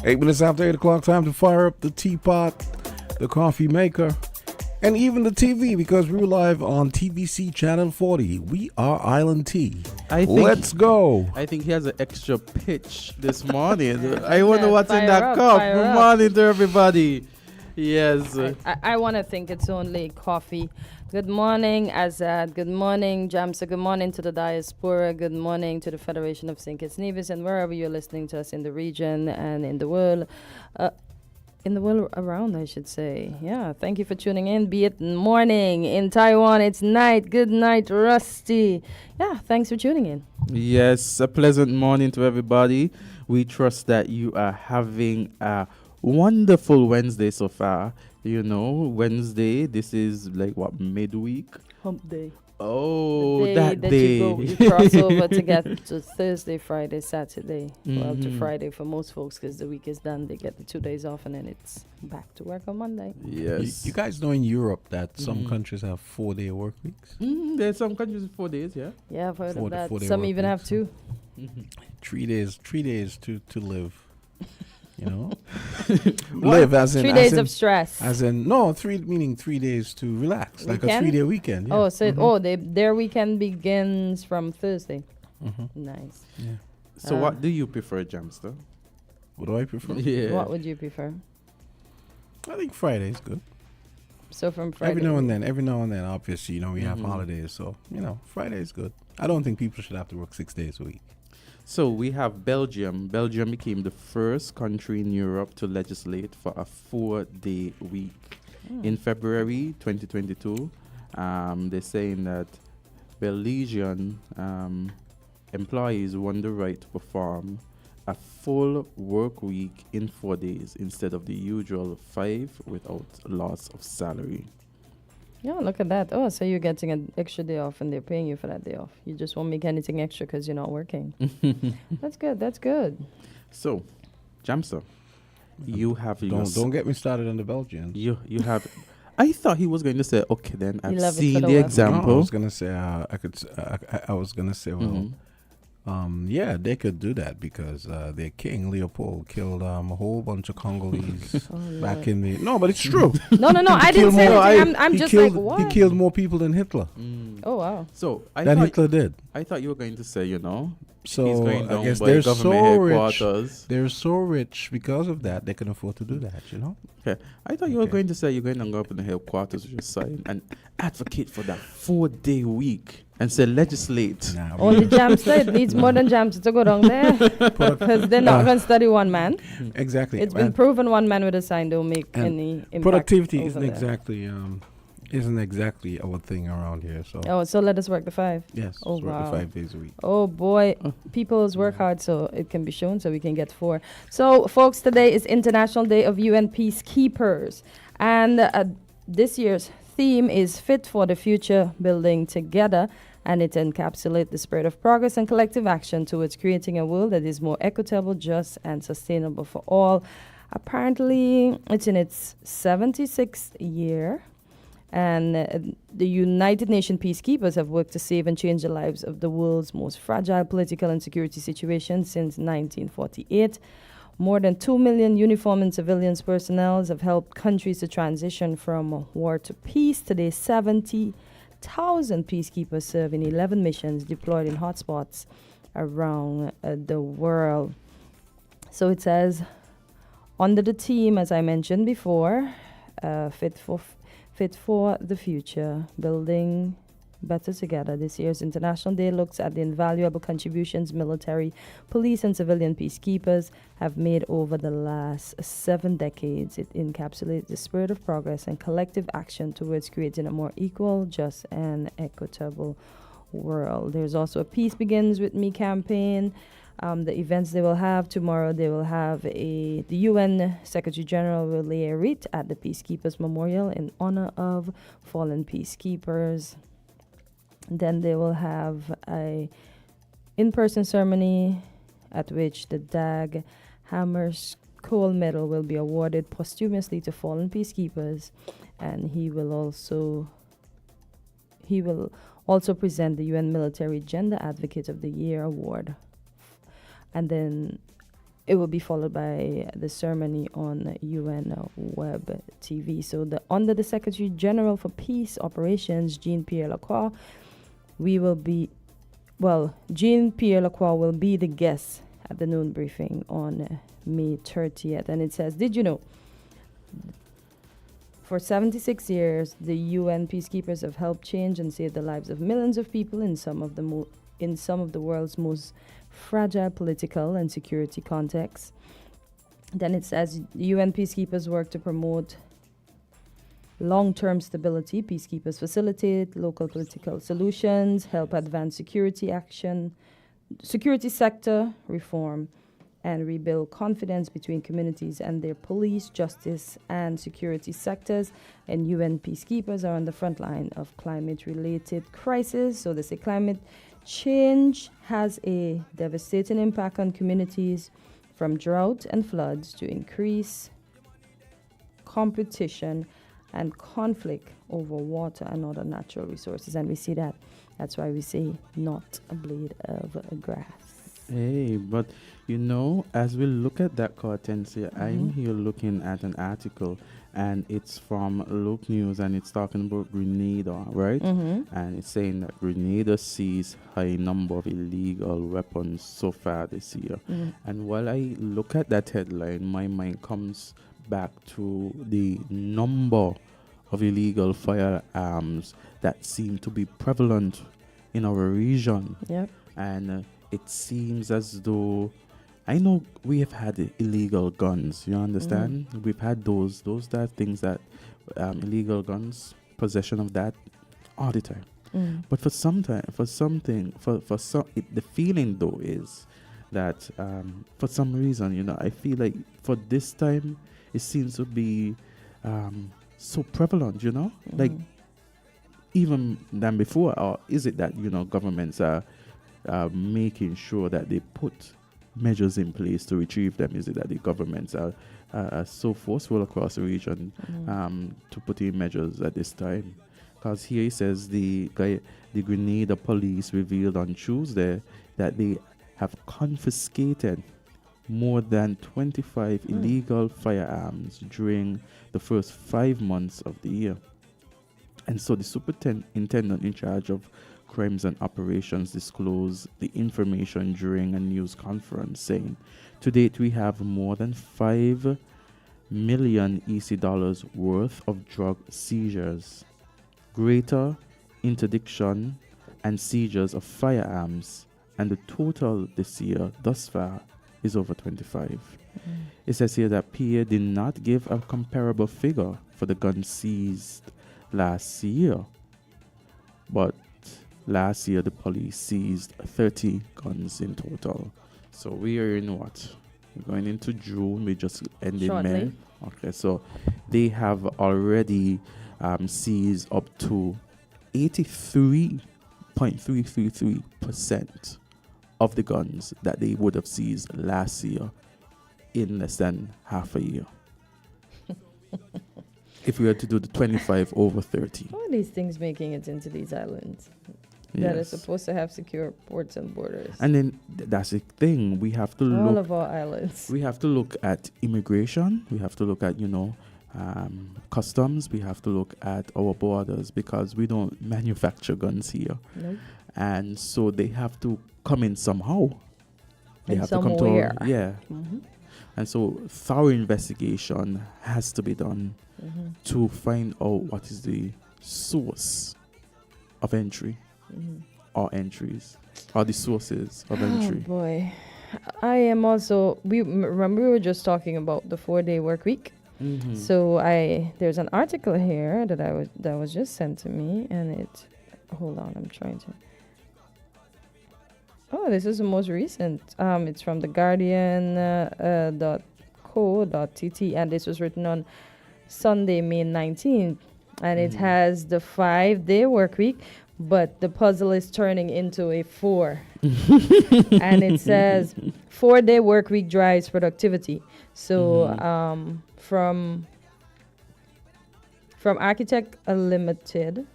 8 minutes after 8 o'clock, time to fire up the teapot, the coffee maker, and even the TV, because we're live on TVC Channel 40. We are Island Tea. Let's go. I think he has an extra pitch this morning. I wonder what's in that cup. Good morning to everybody. Yes. I want to think it's only coffee. Good morning, Azard. Good morning, Jamsa. Good morning to the diaspora. Good morning to the Federation of St. Kitts Nevis, and wherever you're listening to us in the region and in the world. In the world around, I should say. Yeah, thank you for tuning in. Be it morning. In Taiwan, it's night. Good night, Rusty. Yeah, thanks for tuning in. Yes, a pleasant morning to everybody. We trust that you are having a wonderful Wednesday so far. You know, Wednesday, this is like what, midweek? Hump day. Oh, that day. You cross over to get to Thursday, Friday, Saturday. Well, to Friday for most folks, because the week is done. They get the 2 days off, and then it's back to work on Monday. Yes. You guys know in Europe that some countries have 4-day work weeks? There's some countries with 4 days, yeah. Yeah, I've heard of that. 4-day Some work even have weeks. 2. 3 days to live. You know, live as in 3 days of stress. As in no, 3 meaning 3 days to relax, like a 3-day weekend. Yeah. Oh, so their weekend begins from Thursday. Nice. Yeah. So what do you prefer, Jamster? What do I prefer? Yeah. What would you prefer? I think Friday's good. So from Friday. Every now and then, obviously, you know, we have holidays, so you know, Friday's good. I don't think people should have to work 6 days a week. So we have Belgium. Belgium became the first country in Europe to legislate for a 4-day week. In February 2022, they're saying that Belgian employees won the right to perform a full work week in 4 days instead of the usual 5 without loss of salary. Yeah, look at that. Oh, so you're getting an extra day off and they're paying you for that day off. You just won't make anything extra because you're not working. That's good. That's good. So, Jamster, you have Don't get me started on the Belgians. You have. I thought he was going to say, okay, then I've love it seen for the the West. example. No, I was gonna say I was gonna say yeah, they could do that because their king Leopold killed a whole bunch of Congolese back in the. No, but it's true. No. I didn't say anything. I'm just killed, like, what? He killed more people than Hitler. Oh, wow. So Hitler did. I thought you were going to say, you know, So he's going down I guess by they're government so rich. headquarters. They're so rich because of that. They can afford to do that. You know. Okay. I thought you were going to say you're going to go up in the headquarters with your sign and advocate for that 4-day week and say legislate. Nah, Only Jamster. It needs more than Jamster to go down there. Because they're not going to study one man. exactly. It's been proven one man with a sign don't make any impact. Productivity over isn't exactly our thing around here. So So let us work the 5. yes, Oh, let's work wow. the 5 days a week. Oh boy, people's work hard so it can be shown so we can get 4. So folks, today is International Day of UN Peacekeepers, and this year's theme is Fit for the Future, Building Together, and it encapsulates the spirit of progress and collective action towards creating a world that is more equitable, just, and sustainable for all. Apparently, it's in its 76th year. And the United Nations peacekeepers have worked to save and change the lives of the world's most fragile political and security situation since 1948. More than 2 million uniformed and civilian personnel have helped countries to transition from war to peace. Today, 70,000 peacekeepers serve in 11 missions deployed in hotspots around the world. So it says, under the theme, as I mentioned before, Fit for the Future, Building Better Together. This year's International Day looks at the invaluable contributions military, police, and civilian peacekeepers have made over the last 7 decades. It encapsulates the spirit of progress and collective action towards creating a more equal, just, and equitable world. There's also a Peace Begins With Me campaign. The events they will have tomorrow, they will have the UN Secretary General will lay a wreath at the Peacekeepers Memorial in honor of fallen peacekeepers. Then they will have a in-person ceremony at which the Dag Hammarskjöld Medal will be awarded posthumously to fallen peacekeepers, and he will also present the UN Military Gender Advocate of the Year award. And then it will be followed by the ceremony on UN Web TV. So under the Secretary General for Peace Operations, Jean-Pierre Lacroix, Jean-Pierre Lacroix will be the guest at the noon briefing on May 30th. And it says, did you know, for 76 years, the UN peacekeepers have helped change and save the lives of millions of people in some of the world's most fragile political and security contexts. Then it says UN peacekeepers work to promote long-term stability. Peacekeepers facilitate local political solutions, help advance security sector reform, and rebuild confidence between communities and their police, justice, and security sectors. And UN peacekeepers are on the front line of climate-related crises. So they say climate change has a devastating impact on communities, from drought and floods to increased competition and conflict over water and other natural resources. And we see that. That's why we say not a blade of grass. Hey, but you know, as we look at that, Kortensia, I'm here looking at an article, and it's from Look News, and it's talking about Grenada, right? And it's saying that Grenada sees high number of illegal weapons so far this year. And while I look at that headline, my mind comes back to the number of illegal firearms that seem to be prevalent in our region. Yep. And it seems as though, I know we have had illegal guns, you understand? We've had those that things that illegal guns, possession of that all the time. But the feeling though is that for some reason, you know, I feel like for this time it seems to be so prevalent, you know, like even than before. Or is it that, you know, governments are making sure that they put measures in place to retrieve them? Is it that the governments are so forceful across the region to put in measures at this time? Because here it says the Grenada police revealed on Tuesday that they have confiscated more than 25 illegal firearms during the first 5 months of the year. And so the superintendent in charge of Crimes and Operations disclosed the information during a news conference, saying, to date we have more than 5 million EC dollars worth of drug seizures, greater interdiction and seizures of firearms, and the total this year thus far is over 25. It says here that PA did not give a comparable figure for the guns seized last year, but last year the police seized 30 guns in total. So we are in what? We're going into June. We just ended May. Okay, so they have already seized up to 83.333% of the guns that they would have seized last year in less than half a year. If we were to do the 25 over 30. All these things making it into these islands that are supposed to have secure ports and borders. And then that's the thing. We have to all of our islands. We have to look at immigration. We have to look at, customs. We have to look at our borders, because we don't manufacture guns here. Nope. And so they have to come in somehow. They have to come to And so thorough investigation has to be done to find out what is the source of entry or entries, or the sources of entry. Oh boy. I am also, remember we were just talking about the 4-day work week. So there's an article here that was just sent to me, and hold on, I'm trying to. Oh, this is the most recent. It's from the Guardian.co.tt, and this was written on Sunday, May 19th, and it has the 5-day work week, but the puzzle is turning into a 4. And it says 4-day work week drives productivity. So from Architect Limited,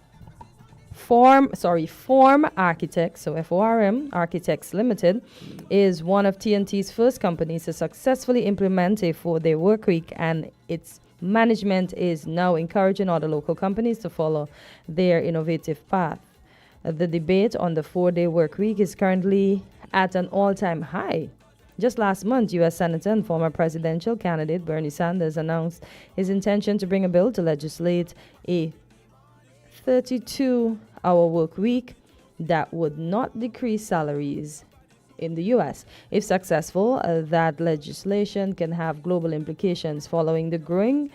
Form Architects, so FORM Architects Limited, is one of TNT's first companies to successfully implement a 4-day work week, and its management is now encouraging other local companies to follow their innovative path. The debate on the 4-day work week is currently at an all-time high. Just last month, U.S. Senator and former presidential candidate Bernie Sanders announced his intention to bring a bill to legislate a 32-hour work week that would not decrease salaries in the U.S. If successful, that legislation can have global implications following the growing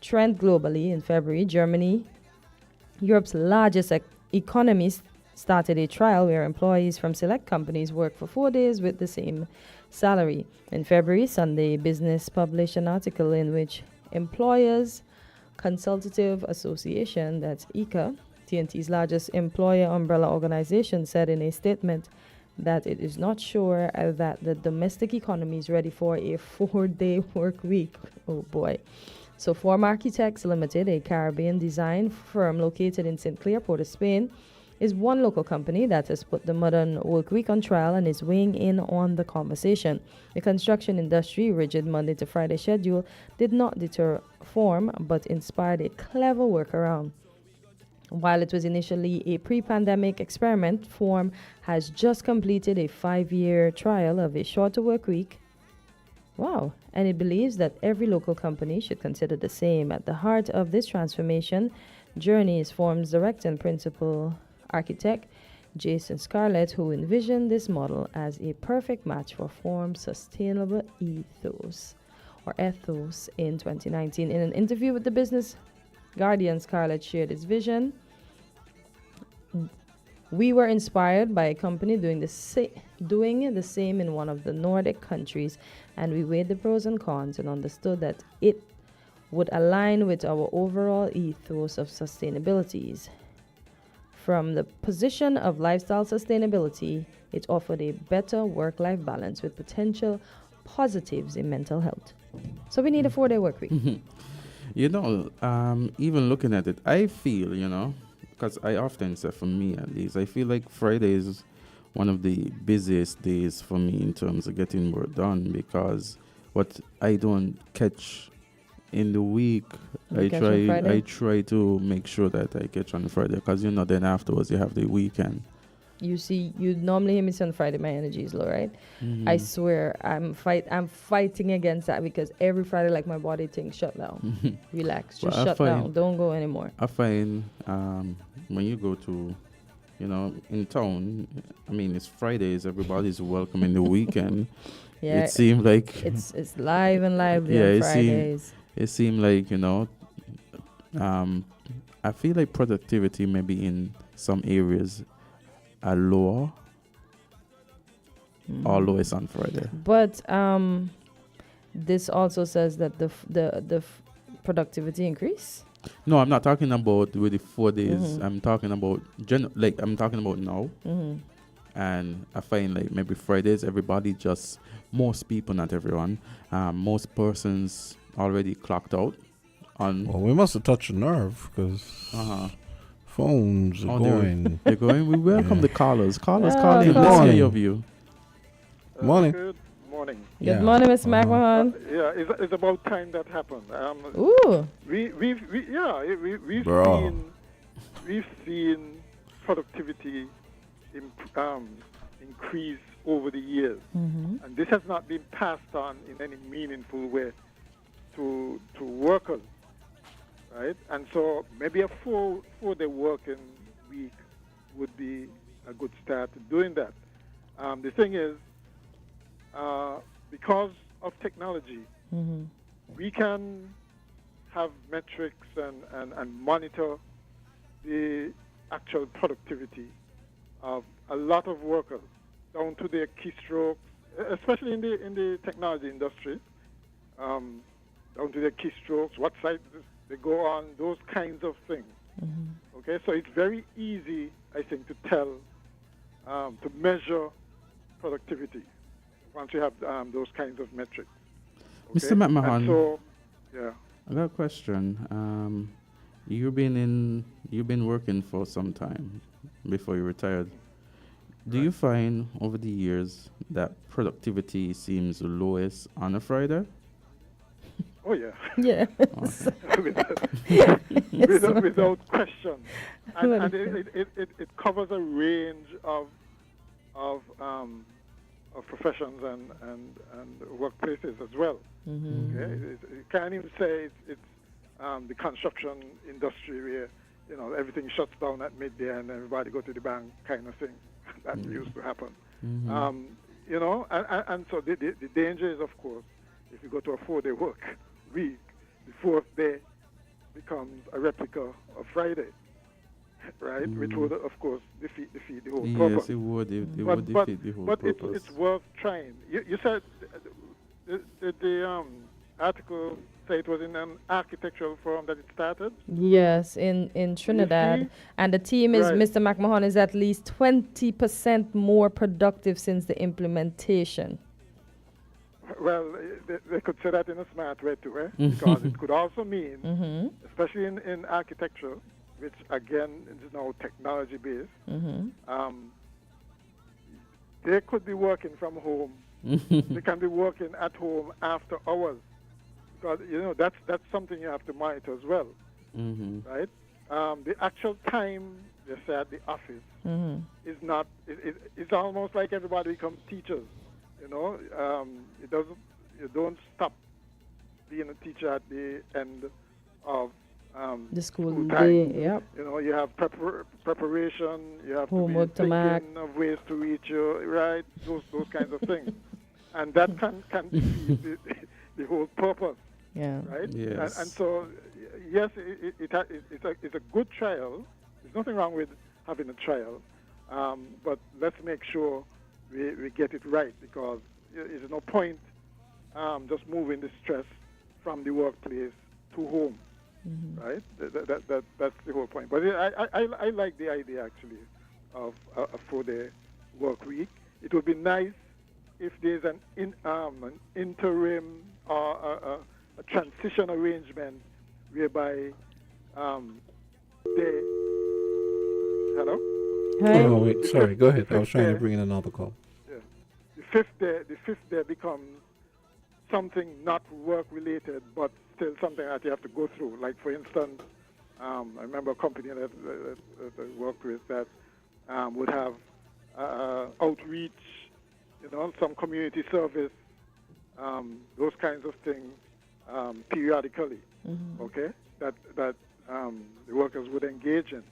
trend globally. In February, Germany, Europe's largest economy, started a trial where employees from select companies work for 4 days with the same salary. In February, Sunday Business published an article in which Employers Consultative Association, that's ECA, TNT's largest employer umbrella organization, said in a statement that it is not sure that the domestic economy is ready for a 4-day work week. Oh boy. So Form Architects Limited, a Caribbean design firm located in St. Clair, Port of Spain, is one local company that has put the modern work week on trial and is weighing in on the conversation. The construction industry rigid Monday to Friday schedule did not deter Form, but inspired a clever workaround. While it was initially a pre-pandemic experiment, Form has just completed a 5-year trial of a shorter work week. Wow. And it believes that every local company should consider the same. At the heart of this transformation journey is Form's director and principal architect, Jason Scarlett, who envisioned this model as a perfect match for Form's sustainable ethos in 2019. In an interview with the Business Guardian, Scarlett shared his vision. We were inspired by a company doing the same in one of the Nordic countries, and we weighed the pros and cons and understood that it would align with our overall ethos of sustainability. From the position of lifestyle sustainability, it offered a better work-life balance with potential positives in mental health. So we need a 4-day work week. Even looking at it, I feel, because I often say, for me at least, I feel like Friday is one of the busiest days for me in terms of getting work done, because what I don't catch in the week, I try to make sure that I catch on Friday, because then afterwards you have the weekend. You see, you normally hear me say on Friday my energy is low, right? Mm-hmm. I swear I'm fighting against that, because every Friday, like, my body thinks shut down, relax, just shut down, don't go anymore. I find when you go to, in town, I mean, it's Fridays, everybody's welcome in the weekend. Yeah, it seems like it's live and lively on Fridays. It seemed like, I feel like productivity maybe in some areas are lower or lowest on Friday. But this also says that the productivity increase. No, I'm not talking about with the 4 days. Mm-hmm. I'm talking about I'm talking about now. Mm-hmm. And I find like maybe Fridays, everybody just, most people, not everyone, most persons already clocked out on. Well, we must have touched a nerve, because phones are going. They're going. We welcome the callers. Callers, call in. Let's hear your view. Morning. Good morning. Good morning, Mr. McMahon. It's about time that happened. Ooh. We've seen productivity increase over the years, and this has not been passed on in any meaningful way to workers, right? And so maybe a 4-day working week would be a good start to doing that. The thing is, because of technology, we can have metrics and monitor the actual productivity of a lot of workers down to their keystrokes, especially in the technology industry, down to their keystrokes, what sites they go on, those kinds of things. Okay, so it's very easy, I think, to tell, to measure productivity once you have those kinds of metrics. Okay? Mr. McMahon, so, yeah. I got a question. You've been working for some time before you retired. Do you find over the years that productivity seems lowest on a Friday? Oh yeah. Yeah. Without question, and it covers a range of professions and workplaces as well. Mm-hmm. Okay, you can't even say it's the construction industry where everything shuts down at midday and everybody go to the bank kind of thing. That used to happen. Mm-hmm. And so the danger is, of course, if you go to a 4-day work week, the fourth day becomes a replica of Friday, right? Which would, of course, defeat the whole purpose. Yes, it would. It would defeat the whole purpose. But it's worth trying. You said the article say it was in an architectural forum that it started? Yes, in Trinidad. And the team is, Mr. McMahon, is at least 20% more productive since the implementation. Well, they could say that in a smart way too, eh? Because it could also mean, especially in architecture, which again is now technology-based, they could be working from home. They can be working at home after hours. Because, that's something you have to monitor as well, right? The actual time they say at the office is not, it's almost like everybody becomes teachers. You don't stop being a teacher at the end of the school time. Day. Yep. You have preparation. You have homework to be thinking of ways to reach you, right? Those kinds of things, and that can defeat the whole purpose. Yeah. Right. Yes. And so, yes, it's a good trial. There's nothing wrong with having a trial, but let's make sure we get it right, because there's no point just moving the stress from the workplace to home, right? That's the whole point. But I like the idea, actually, of a 4-day work week. It would be nice if there's an interim or a transition arrangement whereby they... Hello? Hi. Oh, wait, sorry, go ahead. I was trying to bring in another call. Yeah. The fifth day becomes something not work-related, but still something that you have to go through. Like, for instance, I remember a company that I worked with that would have outreach, some community service, those kinds of things periodically, okay, that the workers would engage in.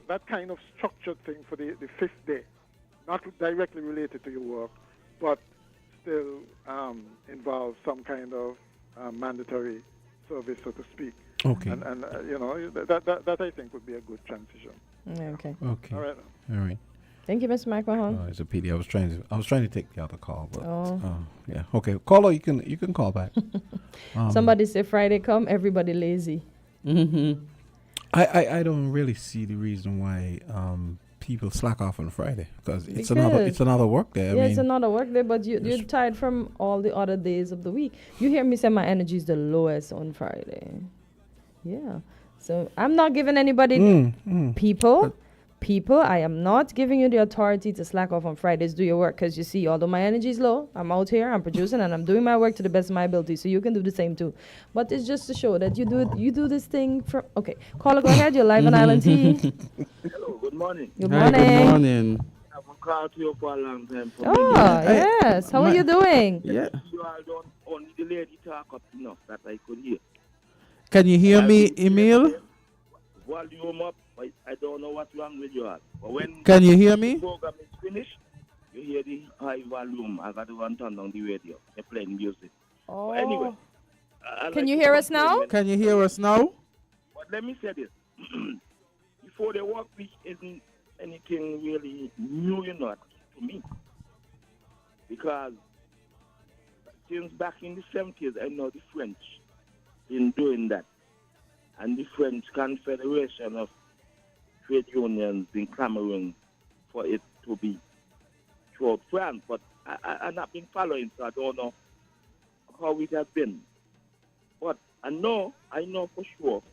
That kind of structured thing for the fifth day, not directly related to your work, but still involves some kind of mandatory service, so to speak. Okay. And that I think would be a good transition. Okay. Okay. All right. All right. Thank you, Mr. McMahon. It's a pity. I was trying to take the other call, but yeah. Okay, caller, you can call back. Somebody say Friday come, everybody lazy. I don't really see the reason why people slack off on Friday, because it's another work day. I mean, it's another work day, but you're tired from all the other days of the week. You hear me say my energy is the lowest on Friday. Yeah. So I'm not giving anybody people, I am not giving you the authority to slack off on Fridays. Do your work, because you see, although my energy is low, I'm out here, I'm producing, and I'm doing my work to the best of my ability. So you can do the same too. But it's just to show that you do this thing for. Okay, caller, go ahead. You're live on Island T. Hello, good morning. Good Hi, morning. good morning. I've called you for a long time. Yes. How are you doing? Yeah. You all don't only the lady talk up enough that I could hear. Can you hear me, Emil? Volume up. I don't know what's wrong with you all. But when Can you hear me? the program is finished, you hear the high volume. I got to run turn down the radio. They're playing music. Oh. But anyway. Can you hear us now? Can you hear us now? But let me say this. Before the work week isn't anything really new, to me. Because since back in the 70s, I know the French in doing that. And the French Confederation of Trade Unions in clamoring for it to be throughout France. But I've not been following, so I don't know how it has been. But I know for sure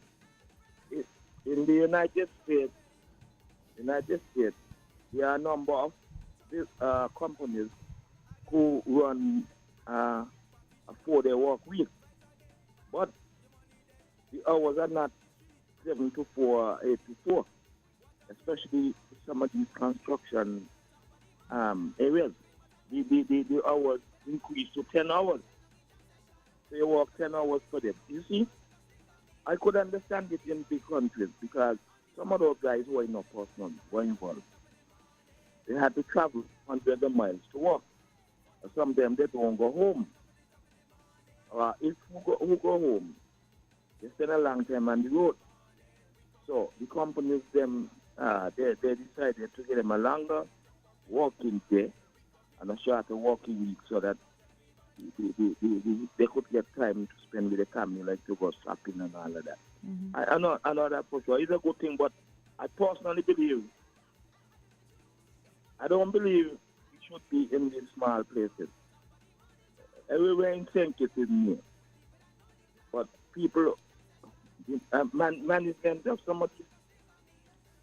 in the United States, there are a number of companies who run a 4-day work week, but the hours are not 7 to 4, 8 to 4, especially some of these construction areas. The hours increase to 10 hours. So you work 10 hours per day. You see, I could understand it in big countries because some of those guys who are in a person were involved. They had to travel hundreds of miles to work. Some of them, they don't go home. If who go home, they spend a long time on the road. So the companies, they decided to give them a longer working day and a shorter working week so that they could get time to spend with the family, like to go shopping and all of that. Mm-hmm. I know that for sure. It's a good thing, but I personally believe, I don't believe it should be in these small places. Everywhere in St. Kitts is new. But people, management of some of these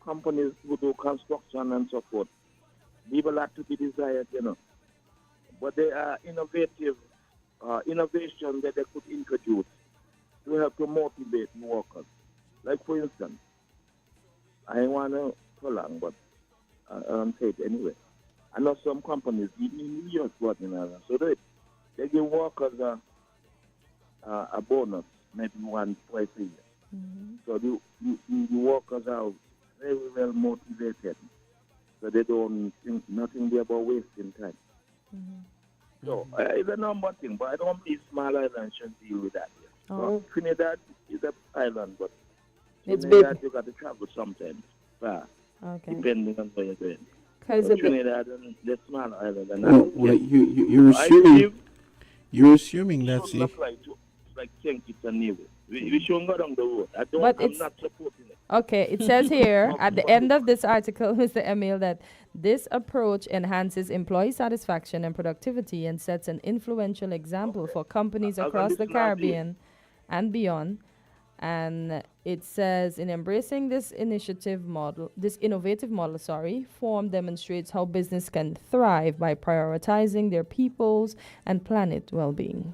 companies who do construction and so forth, leave a lot to be desired, But there are innovation that they could introduce to help to motivate workers. Like, for instance, I don't want to prolong, but I'll say it anyway. I know some companies, even in New York, so they give workers a bonus, maybe once, twice a year. Mm-hmm. So the workers are very well motivated, so they don't think nothing there about wasting time. Mm-hmm. So it's a number thing, but I don't believe small islands should deal with that. Yeah. Oh. So Trinidad is an island, but It's Trinidad big. you got to travel sometimes, far, Okay. depending on where you're going. Because So Trinidad and the small island. Well, you're assuming that's it. Like St. Kitts and Nevis. We shouldn't go down the road. I'm not supporting it. Okay, it says here at the end of this article, Mr. Emil, that this approach enhances employee satisfaction and productivity and sets an influential example for companies across the Caribbean and beyond. And it says, in embracing this innovative model, form demonstrates how business can thrive by prioritizing their people's and planet well-being.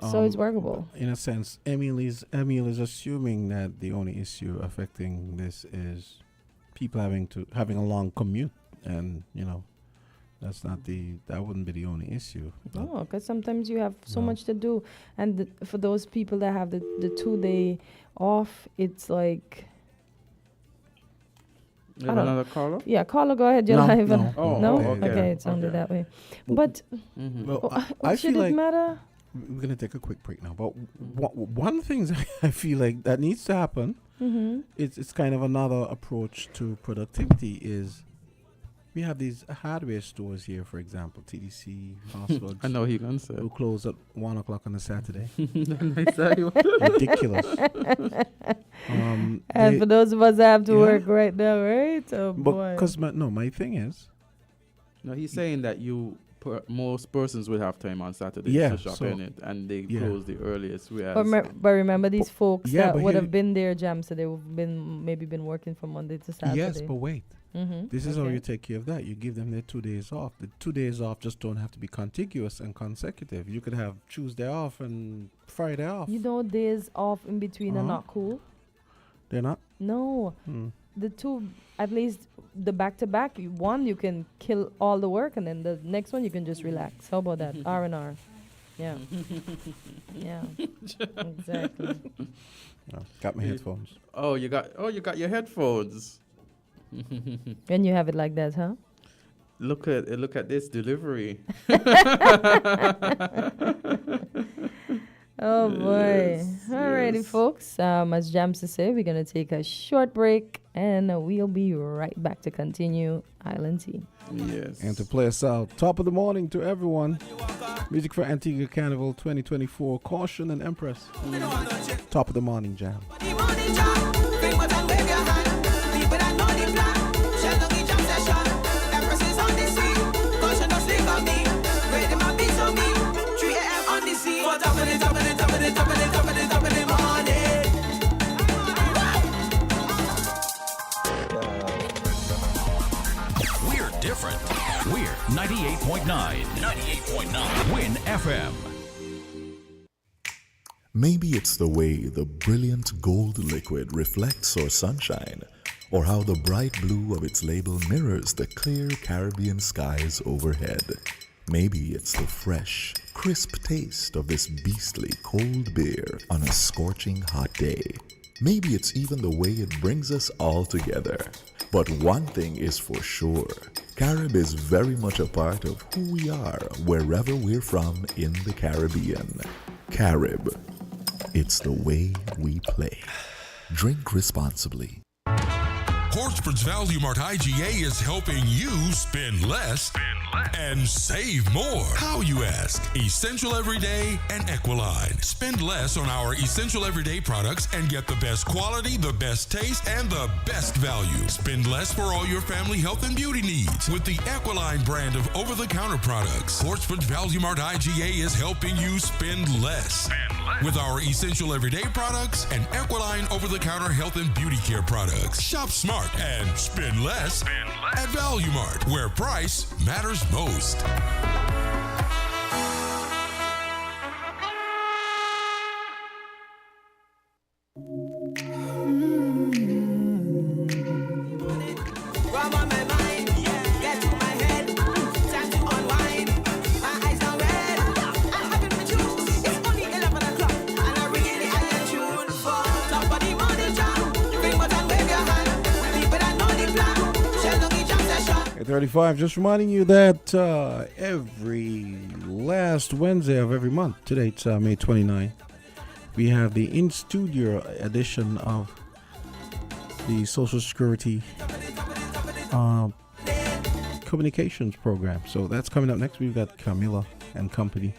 So it's workable. In a sense, Emil is assuming that the only issue affecting this is people having a long commute, and that wouldn't be the only issue. No, because sometimes you have so much to do, and for those people that have the 2-day off, it's like. You have another caller? Yeah, caller, go ahead. You're live. No? Okay, it sounded that way. But I should feel it like matter? we're gonna take a quick break now. But one of the things I feel like that needs to happen, it's kind of another approach to productivity is. We have these hardware stores here, for example, TVC, Fastwoods. I know he can say. Who close at 1 o'clock on a Saturday. Ridiculous. And for those of us that have to work right now, right? Oh, boy. Because my thing is. No, he's saying that most persons will have time on Saturday to shop in it, and they close the earliest. But remember these folks that would have been there, Jam, so they've been working from Monday to Saturday. Yes, but wait. This is how you take care of that. You give them their 2 days off. The 2 days off just don't have to be contiguous and consecutive. You could have Tuesday off and Friday off. Days off in between are not cool. They're not? No. The two, at least the back-to-back, one you can kill all the work, and then the next one you can just relax. How about that? R&R. Yeah. Yeah. Exactly. Got my headphones. You got your headphones. And you have it like that, huh? Look at this delivery. Oh boy. Alrighty, folks. As Jams said, we're gonna take a short break and we'll be right back to continue Island Tea. Yes. And to play us out, top of the morning to everyone. Music for Antigua Carnival 2024, Caution and Empress. Top of the morning jam. Top of the morning. 98.9 Win FM. Maybe it's the way the brilliant gold liquid reflects our sunshine, or how the bright blue of its label mirrors the clear Caribbean skies overhead. Maybe it's the fresh, crisp taste of this beastly cold beer on a scorching hot day. Maybe it's even the way it brings us all together. But one thing is for sure, Carib is very much a part of who we are wherever we're from in the Caribbean. Carib, it's the way we play. Drink responsibly. Portsmouth's Value Mart IGA is helping you spend less and save more. How, you ask? Essential Everyday and Equiline. Spend less on our essential everyday products and get the best quality, the best taste, and the best value. Spend less for all your family health and beauty needs with the Equiline brand of over-the-counter products. Portsmouth's Value Mart IGA is helping you spend less. With our essential everyday products and Equiline over-the-counter health and beauty care products. Shop smart and spend less at Value Mart, where price matters most. At 35, just reminding you that every last Wednesday of every month, today it's May 29th, we have the in-studio edition of the Social Security communications program. So that's coming up next. We've got Camilla and company.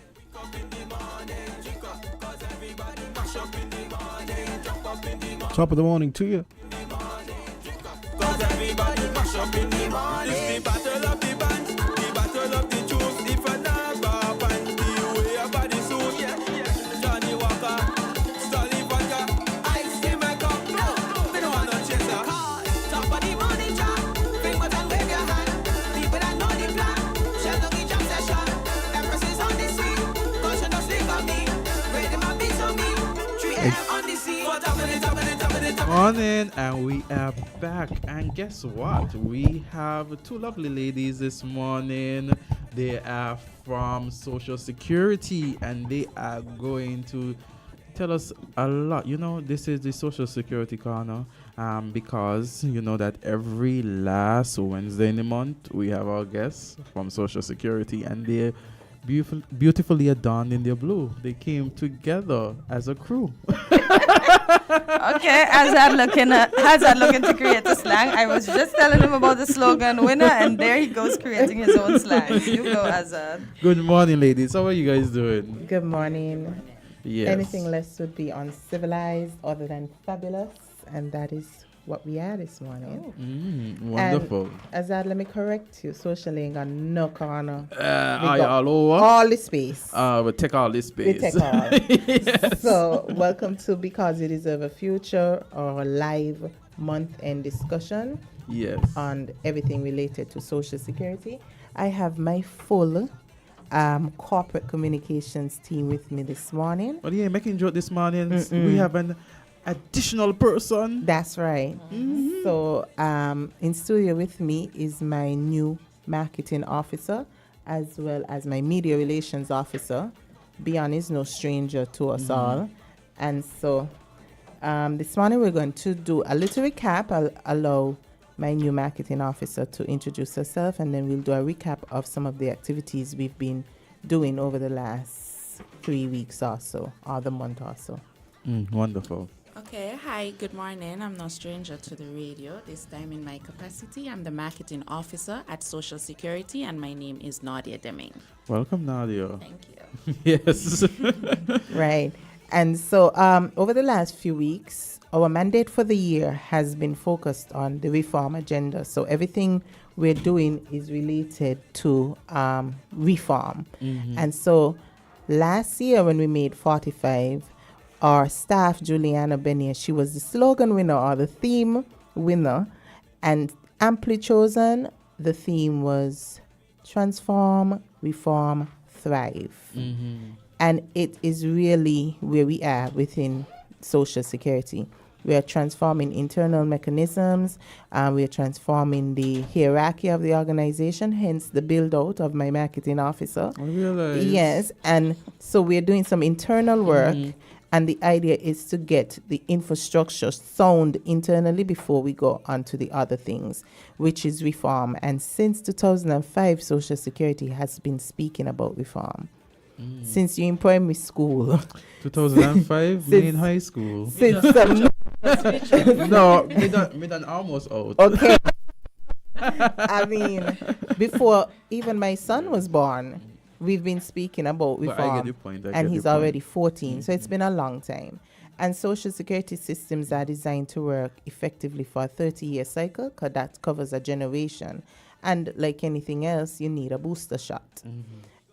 Top of the morning to you. Morning, and we are back. And guess what? We have two lovely ladies this morning. They are from Social Security, and they are going to tell us a lot. You know, this is the Social Security corner, because you know that every last Wednesday in the month we have our guests from Social Security, and they're beautifully adorned in their blue. They came together as a crew. Okay, Azard looking to create a slang. I was just telling him about the slogan winner, and there he goes creating his own slang. You go, Azard. Good morning, ladies. How are you guys doing? Good morning. Yes. Anything less would be uncivilized other than fabulous, and that is what we are this morning. Wonderful. And Azad, let me correct you. Socially ain't got no corner. All over? All the space. We take all this space. We take all. Yes. So welcome to Because You Deserve a Future, our live month-end discussion. Yes. On everything related to Social Security. I have my full corporate communications team with me this morning. Well, yeah, making joke this morning. We have an additional person. That's right. So in studio with me is my new marketing officer as well as my media relations officer. Beyond is no stranger to us all. And so this morning we're going to do a little recap. I'll allow my new marketing officer to introduce herself, and then we'll do a recap of some of the activities we've been doing over the last 3 weeks or so, or the month or so. Wonderful. Okay, hi, good morning. I'm no stranger to the radio. This time in my capacity, I'm the marketing officer at Social Security, and my name is Nadia Deming. Welcome, Nadia. Thank you. Yes. Right. And so over the last few weeks, our mandate for the year has been focused on the reform agenda. So everything we're doing is related to reform. And so last year when we made 45, our staff, Juliana Benier, she was the slogan winner or the theme winner, and amply chosen. The theme was transform, reform, thrive. And it is really where we are within Social Security. We are transforming internal mechanisms. We are transforming the hierarchy of the organization, hence the build out of my marketing officer. I realize. Yes, and so we're doing some internal work, and the idea is to get the infrastructure sound internally before we go on to the other things, which is reform. And since 2005, Social Security has been speaking about reform. Since you're in primary school. 2005, me in high school. Since No, me done almost out. Okay. I mean, before even my son was born, we've been speaking about But reform. I get your point. And he's already 14, so it's been a long time. And Social Security systems are designed to work effectively for a 30-year cycle, because that covers a generation. And like anything else, you need a booster shot.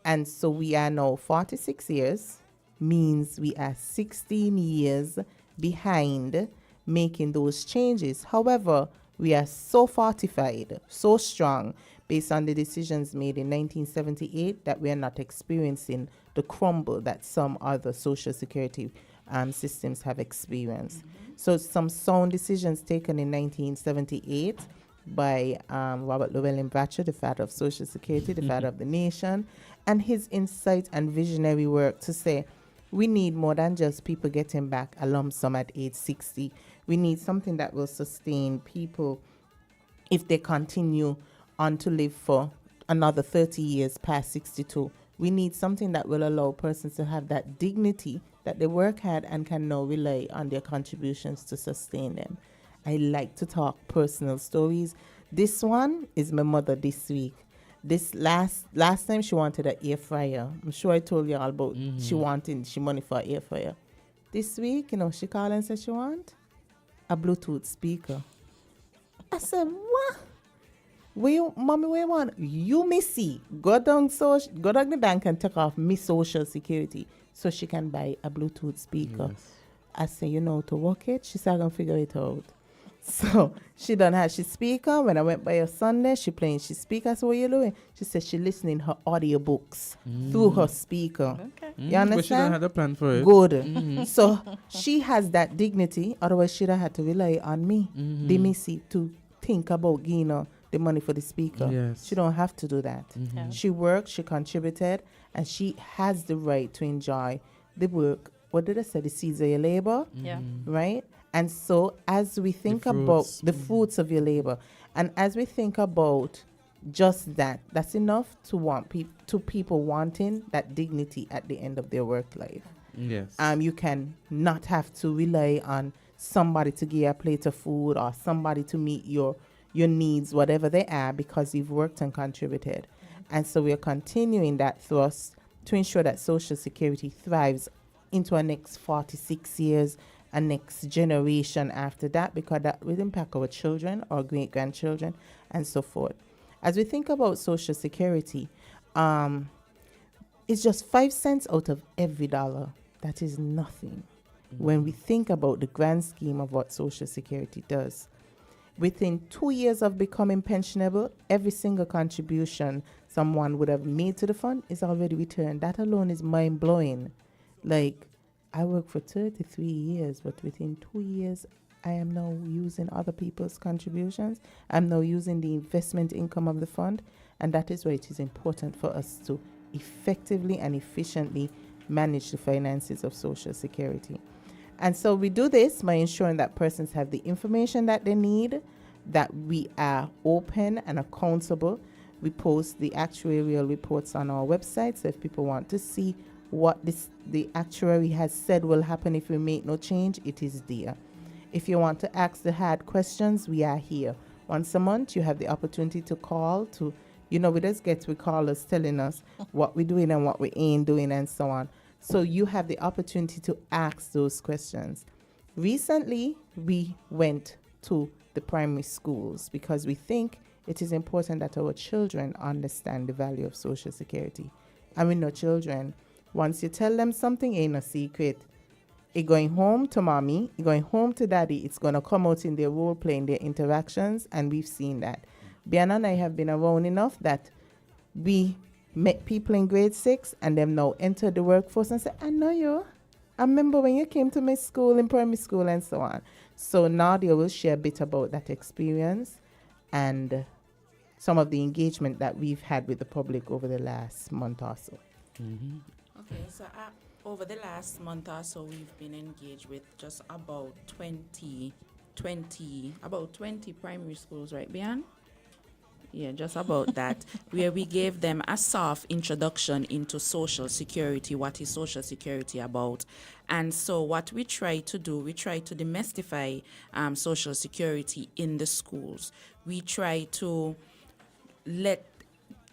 And so we are now 46 years, means we are 16 years behind making those changes. However, we are so fortified, so strong, based on the decisions made in 1978, that we are not experiencing the crumble that some other Social Security systems have experienced. So some sound decisions taken in 1978 by Robert Llewellyn Batcher, the father of Social Security, the father of the nation, and his insight and visionary work to say, we need more than just people getting back a lump sum at age 60. We need something that will sustain people if they continue on to live for another 30 years past 62. We need something that will allow persons to have that dignity that they work hard and can now rely on their contributions to sustain them. I like to talk personal stories. This one is my mother this week. This last time she wanted an air fryer. I'm sure I told you all about she money for an air fryer. This week, she called and said she want a Bluetooth speaker. I said, what? Mommy, where you want? You missy. Go down the bank and take off me Social Security so she can buy a Bluetooth speaker. Yes. I said, to work it? She said, I'm going to figure it out. So she done have she speaker. When I went by her Sunday, she playing she speaker. So what you doing? She said she listening her audiobooks through her speaker. Okay. You understand? But she don't have a plan for it. Good. So she has that dignity. Otherwise, she'd have had to rely on me, the missy, to think about giving her the money for the speaker. Yes. She don't have to do that. Yeah. She worked, she contributed, and she has the right to enjoy the work. What did I say? The seeds of your labor, Yeah. right? And so as we think about the fruits of your labor, and as we think about just that, that's enough to want people wanting that dignity at the end of their work life. Yes. You can not have to rely on somebody to give you a plate of food or somebody to meet your needs, whatever they are, because you've worked and contributed. And so we're continuing that thrust to ensure that Social Security thrives into our next 46 years and next generation after that, because that will impact our children, our great-grandchildren, and so forth. As we think about Social Security, it's just 5 cents out of every dollar. That is nothing when we think about the grand scheme of what Social Security does. Within 2 years of becoming pensionable, every single contribution someone would have made to the fund is already returned. That alone is mind-blowing. Like, I worked for 33 years, but within 2 years, I am now using other people's contributions. I'm now using the investment income of the fund, and that is why it is important for us to effectively and efficiently manage the finances of Social Security. And so we do this by ensuring that persons have the information that they need, that we are open and accountable. We post the actuarial reports on our website, so if people want to see what the actuary has said will happen if we make no change, it is there. If you want to ask the hard questions, we are here. Once a month, you have the opportunity to call to, we just get callers telling us what we're doing and what we ain't doing and so on. So you have the opportunity to ask those questions. Recently, we went to the primary schools because we think it is important that our children understand the value of Social Security. And we know children, once you tell them something, ain't no secret. It's going home to mommy, it's going home to daddy, it's going to come out in their role play, in their interactions, and we've seen that. Bian and I have been around enough that we met people in grade 6 and them now enter the workforce and say, I know you. I remember when you came to my school in primary school and so on. So Nadia will share a bit about that experience and some of the engagement that we've had with the public over the last month or so. Okay, so over the last month or so, we've been engaged with just about 20 primary schools, right, Bian? Yeah, just about that, where we gave them a soft introduction into social security, what is social security about. And so what we try to do, we try to demystify social security in the schools. We try to let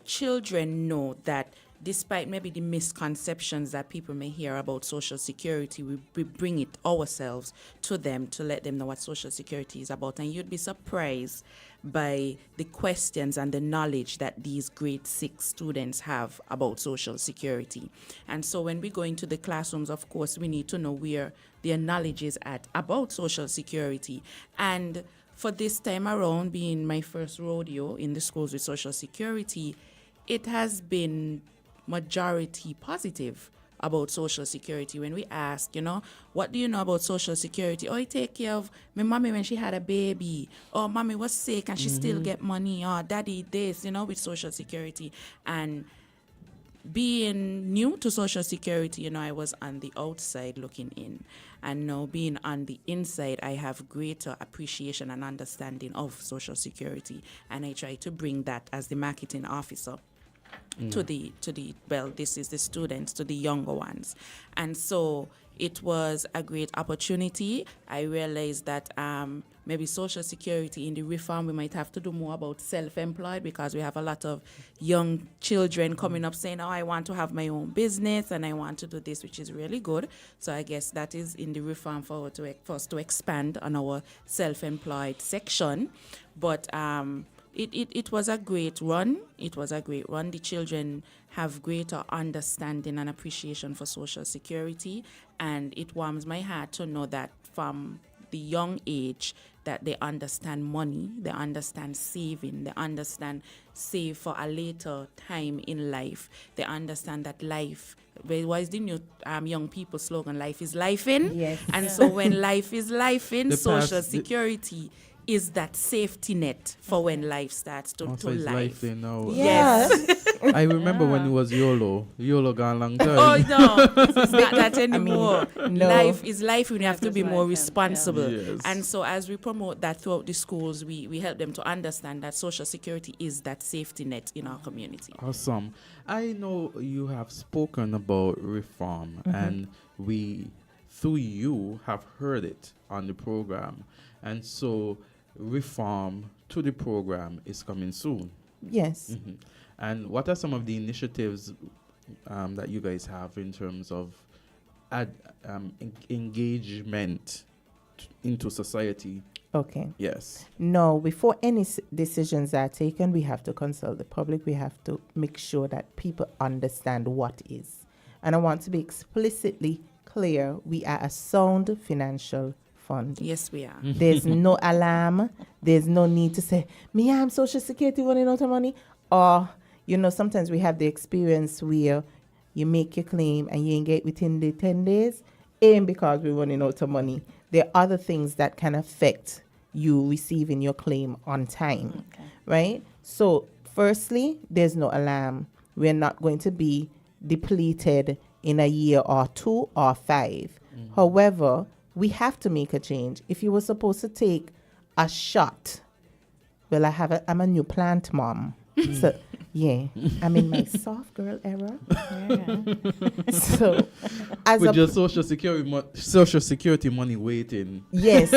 children know that despite maybe the misconceptions that people may hear about social security, we bring it ourselves to them to let them know what social security is about. And you'd be surprised by the questions and the knowledge that these grade 6 students have about social security. And so when we go into the classrooms, of course, we need to know where their knowledge is at about social security. And for this time around, being my first rodeo in the schools with social security, it has been majority positive about social security. When we ask, what do you know about social security? Oh, I take care of my mommy when she had a baby. Or mommy was sick and she still get money. Or daddy this, with social security. And being new to social security, I was on the outside looking in. And now being on the inside, I have greater appreciation and understanding of social security. And I try to bring that as the marketing officer to the this is the students, to the younger ones. And so it was a great opportunity. I realized that maybe social security in the reform, we might have to do more about self-employed, because we have a lot of young children coming up saying, I want to have my own business and I want to do this, which is really good. So I guess that is in the reform for us to expand on our self-employed section. But It was a great run. It was a great run. The children have greater understanding and appreciation for social security, and it warms my heart to know that from the young age that they understand money, they understand saving, they understand save for a later time in life. They understand that life, what is the new young people slogan? Life is life-in. Yes. And so when life is life-in, social security is that safety net for when life starts to life. Now. Yes. I remember when it was YOLO. YOLO gone long time. Oh, no. It's not that anymore. no. Life is life. We have to be more life, responsible. Yes. And so as we promote that throughout the schools, we help them to understand that social security is that safety net in our community. Awesome. I know you have spoken about reform, and we, through you, have heard it on the program. And so reform to the program is coming soon. Yes. And what are some of the initiatives that you guys have in terms of engagement into society? Okay. Yes. No, before any decisions are taken, we have to consult the public. We have to make sure that people understand what is. And I want to be explicitly clear, we are a sound financial fund. Yes, we are. There's no alarm. There's no need to say, me, I'm Social Security running out of money. Or, sometimes we have the experience where you make your claim and you ain't get within the 10 days, ain't because we're running out of money. There are other things that can affect you receiving your claim on time, right? So, firstly, there's no alarm. We're not going to be depleted in a year or 2 or 5. However, we have to make a change. If you were supposed to take a shot, well, I'm a new plant mom. So, yeah, I'm in my soft girl era. So, as with your social security money waiting. Yes,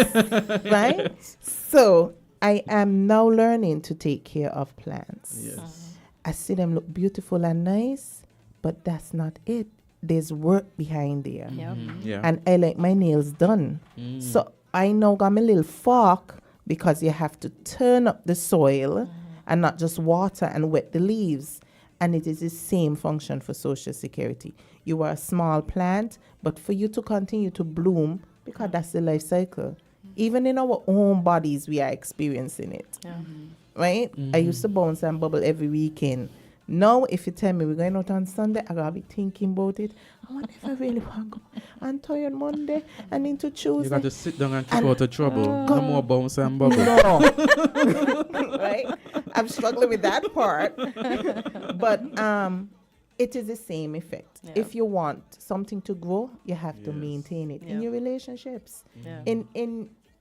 right? So, I am now learning to take care of plants. Yes. I see them look beautiful and nice, but that's not it. There's work behind there. Yeah. And I like my nails done. So I now got my little fork, because you have to turn up the soil and not just water and wet the leaves. And it is the same function for Social Security. You are a small plant, but for you to continue to bloom, because that's the life cycle. Even in our own bodies, we are experiencing it. Right? I used to bounce and bubble every weekend. Now, if you tell me we're going out on Sunday, I gotta be thinking about it. I wonder if I really want to go. I'm tired Monday and into Tuesday. You got to sit down and keep out of trouble. No more bounce and bubble. No. Right? I'm struggling with that part. But it is the same effect. Yeah. If you want something to grow, you have to Yes. maintain it in Yeah. your relationships, Yeah.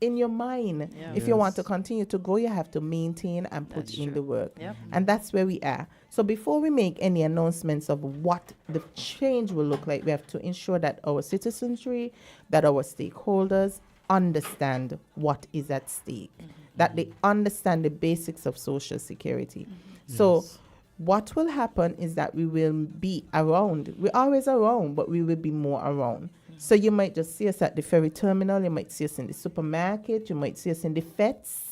in your mind. Yeah. If you want to Yes. continue to grow, you have to maintain and put That's in true. the work. Yep. And that's where we are. So before we make any announcements of what the change will look like, we have to ensure that our citizenry, that our stakeholders understand what is at stake, that they understand the basics of social security. So Yes. what will happen is that we will be around. We're always around, but we will be more around. So you might just see us at the ferry terminal, you might see us in the supermarket, you might see us in the fets,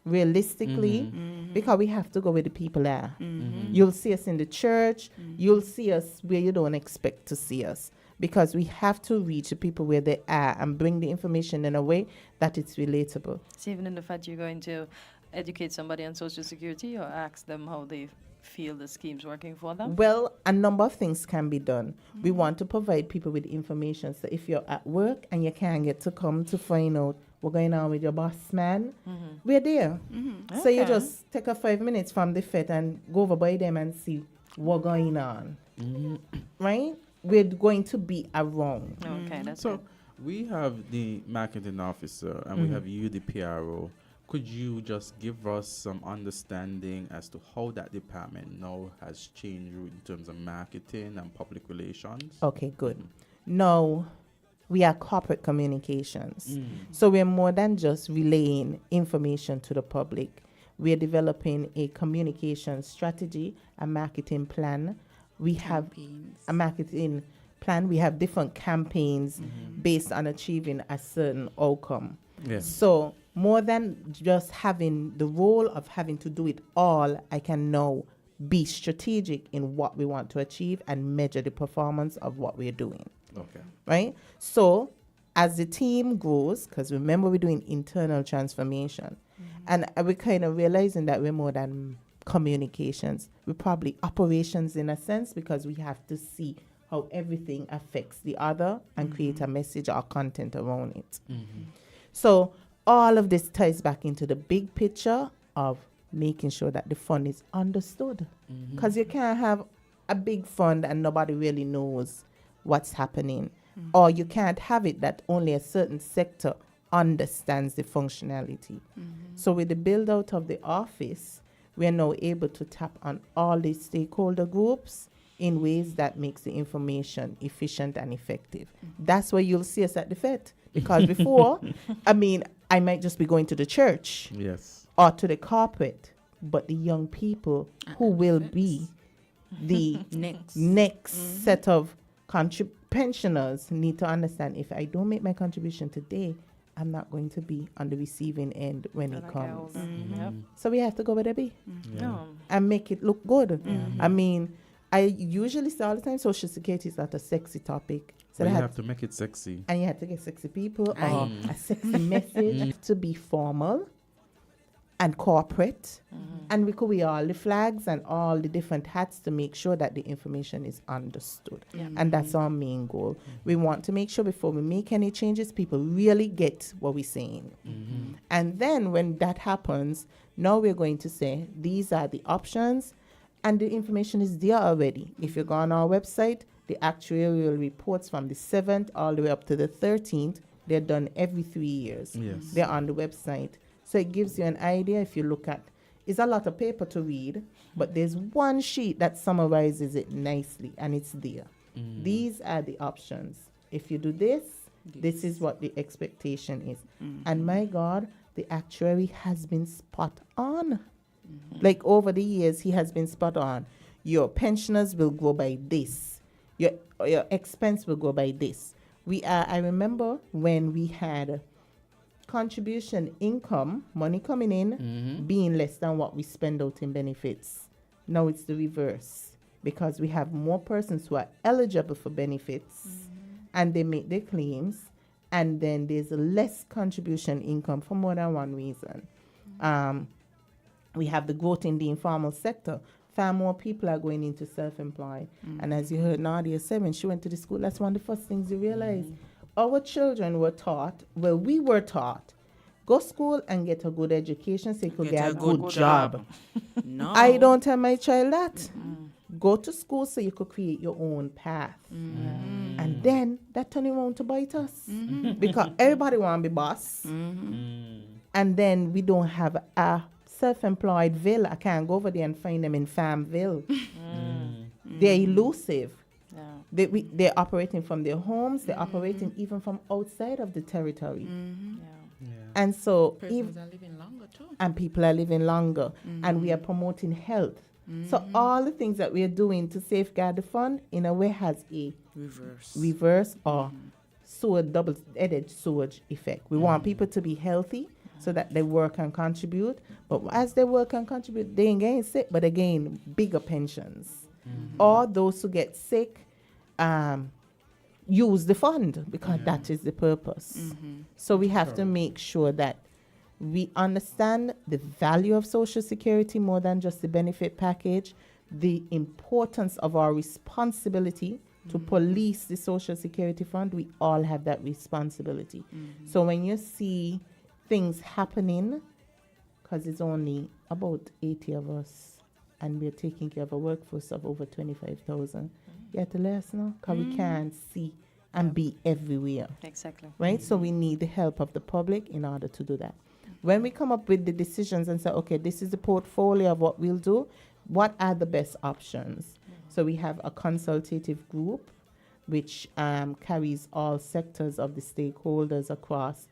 realistically, because we have to go where the people are. You'll see us in the church, you'll see us where you don't expect to see us, because we have to reach the people where they are and bring the information in a way that it's relatable. So even in the fact you're going to educate somebody on Social Security or ask them how they feel the scheme's working for them? Well, a number of things can be done. We want to provide people with information. So if you're at work and you can't get to come to find out what's going on with your boss man, we're there. So you Okay. just take a 5 minutes from the FET and go over by them and see what's going on. Right? We're going to be around. Okay, that's So good. we have the marketing officer and we have you, the PRO. Could you just give us some understanding as to how that department now has changed in terms of marketing and public relations? Okay, good. Now, we are corporate communications. So we're more than just relaying information to the public. We're developing a communication strategy, a marketing plan. We have Campaigns. a marketing plan. We have different campaigns based on achieving a certain outcome. Yes. So more than just having the role of having to do it all, I can now be strategic in what we want to achieve and measure the performance of what we're doing. Okay. Right? So as the team grows, because remember we're doing internal transformation, and we're kind of realizing that we're more than communications. We're probably operations in a sense, because we have to see how everything affects the other and create a message or content around it. So all of this ties back into the big picture of making sure that the fund is understood. Because you can't have a big fund and nobody really knows what's happening. Or you can't have it that only a certain sector understands the functionality. So with the build out of the office, we are now able to tap on all the stakeholder groups in ways that makes the information efficient and effective. That's where you'll see us at the FET. Because before, I might just be going to the church Yes. or to the corporate, but the young people who will be the next set of pensioners need to understand, if I don't make my contribution today, I'm not going to be on the receiving end when it comes. Yep. So we have to go where they be No. and make it look good. I usually say all the time, Social Security is not a sexy topic. So But they you had have to make it sexy. and you have to get sexy people or a sexy message to be formal and corporate. And we could wear all the flags and all the different hats to make sure that the information is understood. And that's our main goal. We want to make sure before we make any changes, people really get what we're saying. And then when that happens, now we're going to say, these are the options, and the information is there already. If you go on our website, the actuarial reports from the 7th all the way up to the 13th, they're done every 3 years. Yes. They're on the website. So it gives you an idea. If you look at, it's a lot of paper to read, but there's one sheet that summarizes it nicely, and it's there. These are the options. If you do this, this is what the expectation is. And my God, the actuary has been spot on. Like over the years, he has been spot on. Your pensioners will go by this. Your expense will go by this. I remember when we had contribution income, money coming in, being less than what we spend out in benefits. Now it's the reverse, because we have more persons who are eligible for benefits and they make their claims, and then there's less contribution income for more than one reason. We have the growth in the informal sector. far more people are going into self-employed. And as you heard Nadia say, when she went to the school, that's one of the first things you realize. Our children were taught, well, we were taught, go school and get a good education so you could get a good job. No. I don't tell my child that. Go to school so you could create your own path. And then that turn around to bite us. Because everybody want to be boss. And then we don't have a self-employed ville. I can't go over there and find them in Farmville. They're elusive. They're operating from their homes. They're operating even from outside of the territory. And so, Persons are living longer too. and people are living longer, and we are promoting health. So all the things that we are doing to safeguard the fund, in a way, has a reverse or sword, double-edged sword effect. We want people to be healthy so that they work and contribute. But as they work and contribute, they ain't getting sick, but again, bigger pensions. Or those who get sick, use the fund because that is the purpose. So we have to make sure that we understand the value of Social Security more than just the benefit package, the importance of our responsibility to police the Social Security Fund. We all have that responsibility. So when you see things happening, because it's only about 80 of us, and we're taking care of a workforce of over 25,000, you have to let us know, because we can't see and be everywhere. Exactly. Right? So we need the help of the public in order to do that. When we come up with the decisions and say, okay, this is the portfolio of what we'll do, what are the best options? So we have a consultative group which carries all sectors of the stakeholders across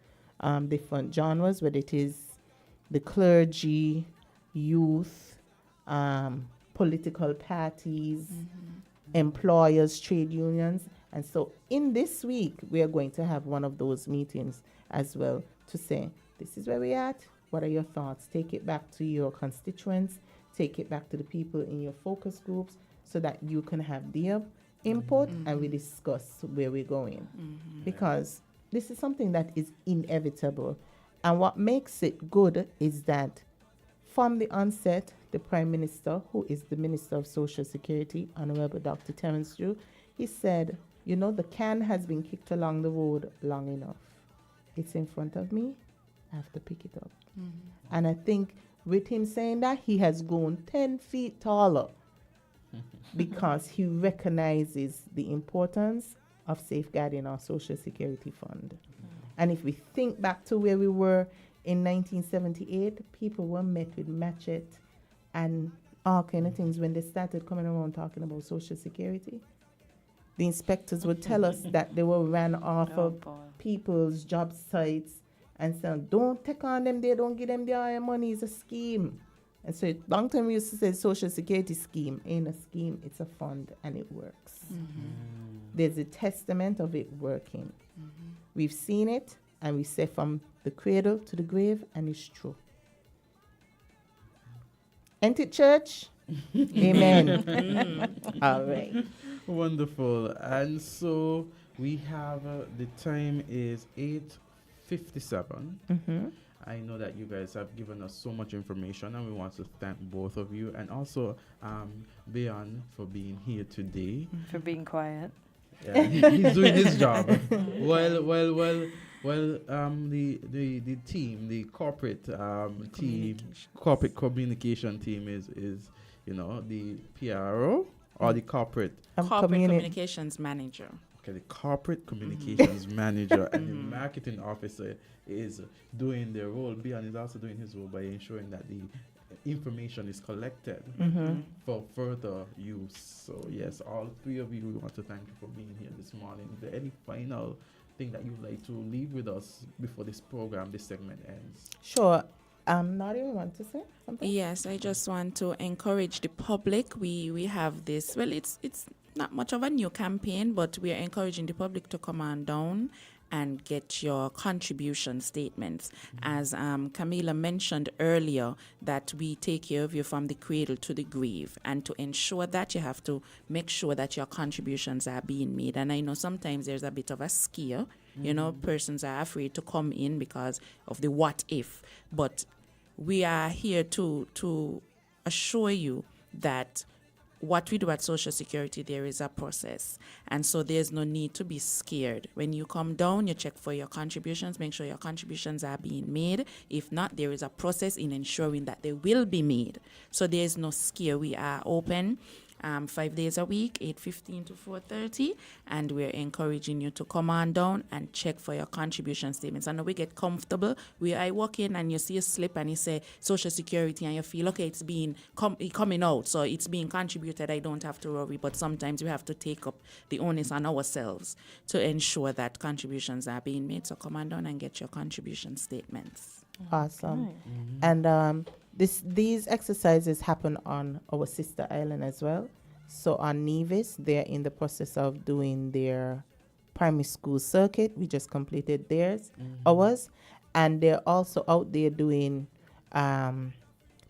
different genres, whether it is the clergy, youth, political parties, employers, trade unions. And so in this week, we are going to have one of those meetings as well to say, this is where we're at. What are your thoughts? Take it back to your constituents. Take it back to the people in your focus groups so that you can have their input and we discuss where we're going. Because this is something that is inevitable. And what makes it good is that from the onset, the Prime Minister, who is the Minister of Social Security, Honorable Dr. Terence Drew, he said, you know, the can has been kicked along the road long enough. It's in front of me. I have to pick it up. And I think with him saying that, he has grown 10 feet taller because he recognizes the importance of safeguarding our Social Security Fund. And if we think back to where we were in 1978, people were met with machete and all kind of things when they started coming around talking about Social Security. The inspectors would tell us that they were ran off of people's job sites and said, don't take on them there, don't give them their money, it's a scheme. And so long time we used to say Social Security scheme. Ain't a scheme, it's a fund and it works. There's a testament of it working. We've seen it and we say from the cradle to the grave, and it's true. Ain't it, church? Amen. All right. Wonderful. And so we have the time is 8:57. I know that you guys have given us so much information, and we want to thank both of you, and also Bayan for being here today. For being quiet. Yeah, he's doing his job. The team, the corporate team, corporate communication team is you know, the PRO or the corporate communications manager. Okay, the corporate communications manager and the marketing officer is doing their role. Bian is also doing his role by ensuring that the information is collected for further use. So yes, all three of you, we want to thank you for being here this morning. Is there any final thing that you'd like to leave with us before this program, this segment ends? Sure. Nadia, you want to say something? Yes, I just want to encourage the public. We have this, well, it's not much of a new campaign, but we are encouraging the public to come on down and get your contribution statements. As Camila mentioned earlier, that we take care of you from the cradle to the grave. And to ensure that, you have to make sure that your contributions are being made. And I know sometimes there's a bit of a scare. You know, persons are afraid to come in because of the what if. But we are here to assure you that what we do at Social Security, there is a process. And so there's no need to be scared. When you come down, you check for your contributions, make sure your contributions are being made. If not, there is a process in ensuring that they will be made. So there's no scare. We are open 5 days a week, 8:15 to 4:30, and we're encouraging you to come on down and check for your contribution statements. And we get comfortable. I walk in and you see a slip and you say Social Security, and you feel, okay, it's being coming out, so it's being contributed. I don't have to worry. But sometimes we have to take up the onus on ourselves to ensure that contributions are being made. So come on down and get your contribution statements. Awesome. And these exercises happen on our sister island as well. So on Nevis, they're in the process of doing their primary school circuit. We just completed ours. And they're also out there doing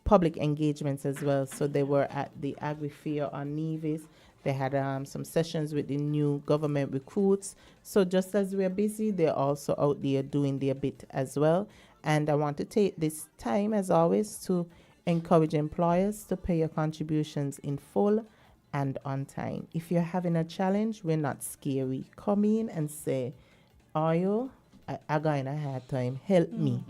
public engagements as well. So they were at the Agri Fair on Nevis. They had some sessions with the new government recruits. So just as we're busy, they're also out there doing their bit as well. And I want to take this time, as always, to encourage employers to pay your contributions in full and on time. If you're having a challenge, we're not scary. Come in and say, are you? I got in a hard time. Help me.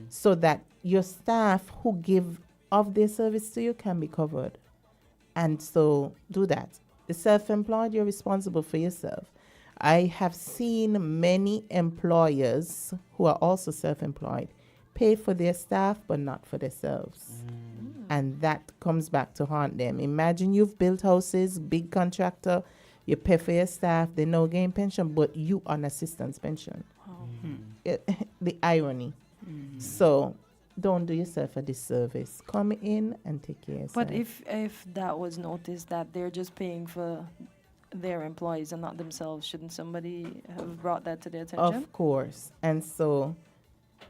So that your staff who give of their service to you can be covered. And so do that. The self-employed, you're responsible for yourself. I have seen many employers who are also self-employed pay for their staff but not for themselves. And that comes back to haunt them. Imagine you've built houses, big contractor, you pay for your staff, they no gain pension, but you on assistance pension. The irony. So don't do yourself a disservice. Come in and take care of yourself. But if that was noticed that they're just paying for their employees and not themselves, shouldn't somebody have brought that to their attention? Of course. And so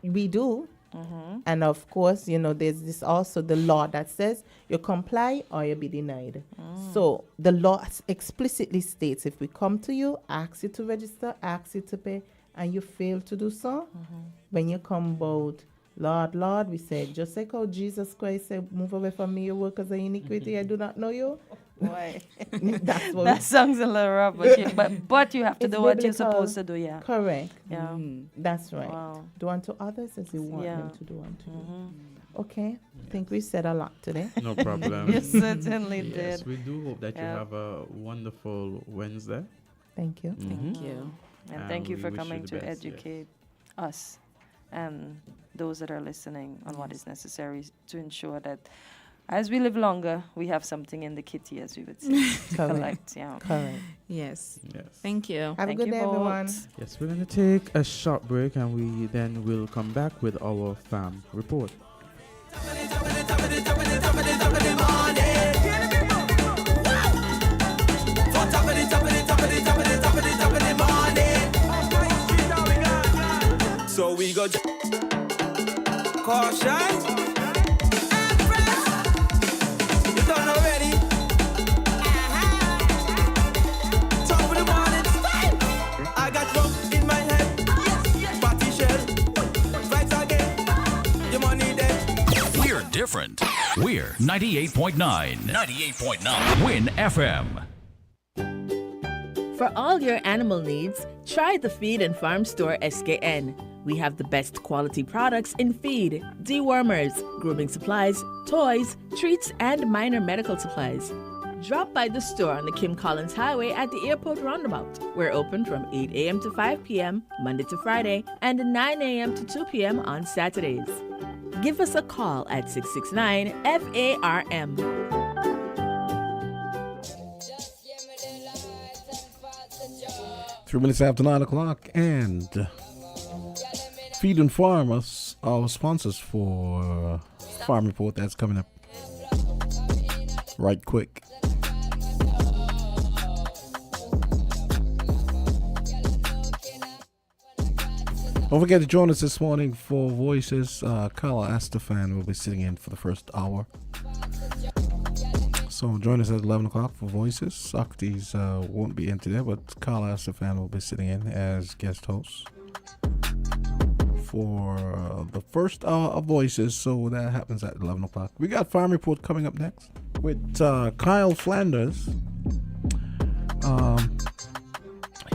we do. And of course, there's this also the law that says you comply or you be denied. So the law explicitly states if we come to you, ask you to register, ask you to pay, and you fail to do so, when you come about, Lord, we say, just like how Jesus Christ said, move away from me, you workers of iniquity, I do not know you. Why? That's what that sounds a little rough, but you have to do what you're supposed to do, yeah. Correct. Yeah. That's right. Wow. Do unto others as you want them to do unto you. Okay. I think we said a lot today. No problem. You certainly Yes, did. we do hope that you have a wonderful Wednesday. Thank you. Thank you. And thank you we for wish you coming the to best, yes. educate us and those that are listening on what is necessary to ensure that as we live longer, we have something in the kitty, as we would say. Collect, yeah. Correct. Yes. Yes. Thank you. Have a good day, everyone. Yes, we're going to take a short break and we then will come back with our FAM report. So we go caution. You done already? Top of the morning. I got rum in my head. Party shell. Vibes again. Your money dead. We're different. We're 98.9. 98.9. Win FM. For all your animal needs, try the Feed and Farm Store SKN. We have the best quality products in feed, dewormers, grooming supplies, toys, treats, and minor medical supplies. Drop by the store on the Kim Collins Highway at the airport roundabout. We're open from 8 a.m. to 5 p.m. Monday to Friday and 9 a.m. to 2 p.m. on Saturdays. Give us a call at 669-FARM. 3 minutes after 9 o'clock, and Feed and Farm us our sponsors for Farm Report. That's coming up right quick. Don't forget to join us this morning for Voices. Carla Astafan will be sitting in for the first hour. So join us at 11 o'clock for Voices. Socrates won't be in today, but Carla Astafan will be sitting in as guest host for the first hour of Voices. So that happens at 11 o'clock. We got Farm Report coming up next. with Kyle Flanders.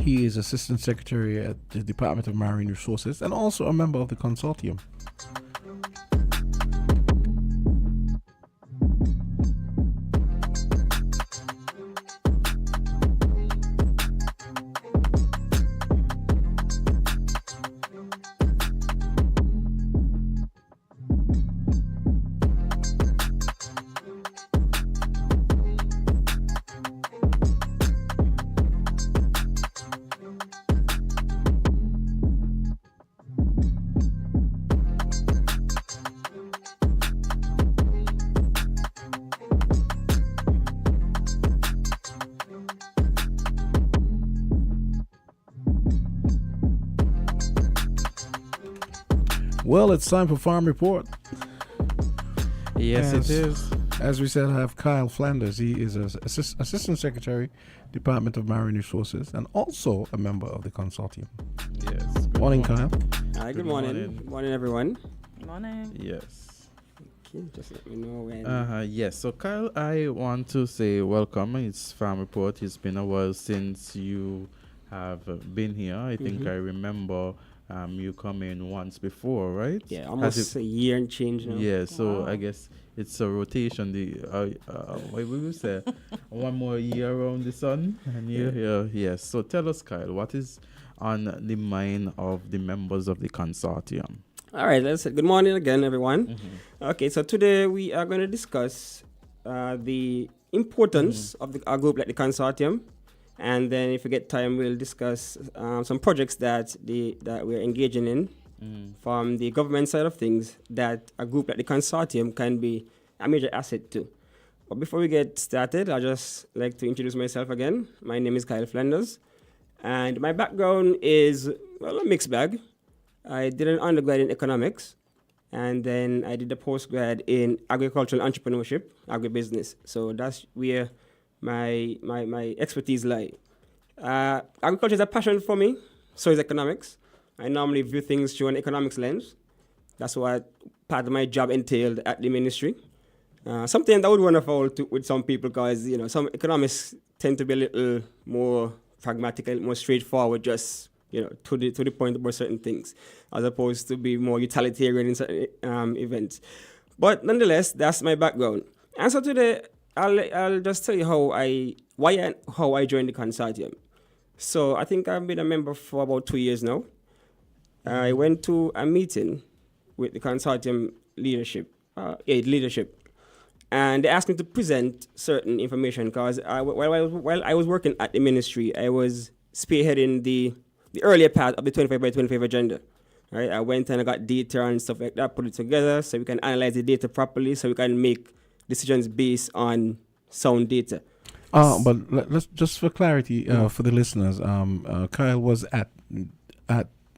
He is Assistant Secretary at the Department of Marine Resources and also a member of the consortium. Well, it's time for Farm Report. Yes, it is. As we said, I have Kyle Flanders. He is Assistant Secretary, Department of Marine Resources, and also a member of the consortium. Yes. Morning, Kyle. Hi, good morning. Good morning, everyone. Morning. Yes. Okay, just let me know when. Yes. So, Kyle, I want to say welcome. It's Farm Report. It's been a while since you have been here. I think I remember you come in once before, right? Yeah, almost a year and change now. Yeah, so I guess it's a rotation. What would you say? One more year around the sun, and you're here. Yes. So tell us, Kyle, what is on the mind of the members of the consortium? All right, let's say good morning again, everyone. Okay, so today we are going to discuss the importance of our group like the consortium. And then if we get time, we'll discuss some projects that we're engaging in from the government side of things that a group like the consortium can be a major asset to. But before we get started, I'd just like to introduce myself again. My name is Kyle Flanders. And my background is, well, a mixed bag. I did an undergrad in economics. And then I did a postgrad in agricultural entrepreneurship, agribusiness. So that's where my expertise lie. Agriculture is a passion for me, so is economics. I normally view things through an economics lens. That's what part of my job entailed at the ministry. Something that would run afoul with some people because, some economists tend to be a little more pragmatic, a little more straightforward, just, to the point about certain things, as opposed to be more utilitarian in certain events. But nonetheless, that's my background. And so today, I'll just tell you how I joined the consortium. So I think I've been a member for about 2 years now. I went to a meeting with the consortium leadership, and they asked me to present certain information because while I was working at the ministry, I was spearheading the earlier part of the 25 by 25 agenda. Right? I went and I got data and stuff like that, put it together so we can analyze the data properly, so we can make decisions based on sound data. But let's just for clarity for the listeners. Kyle was at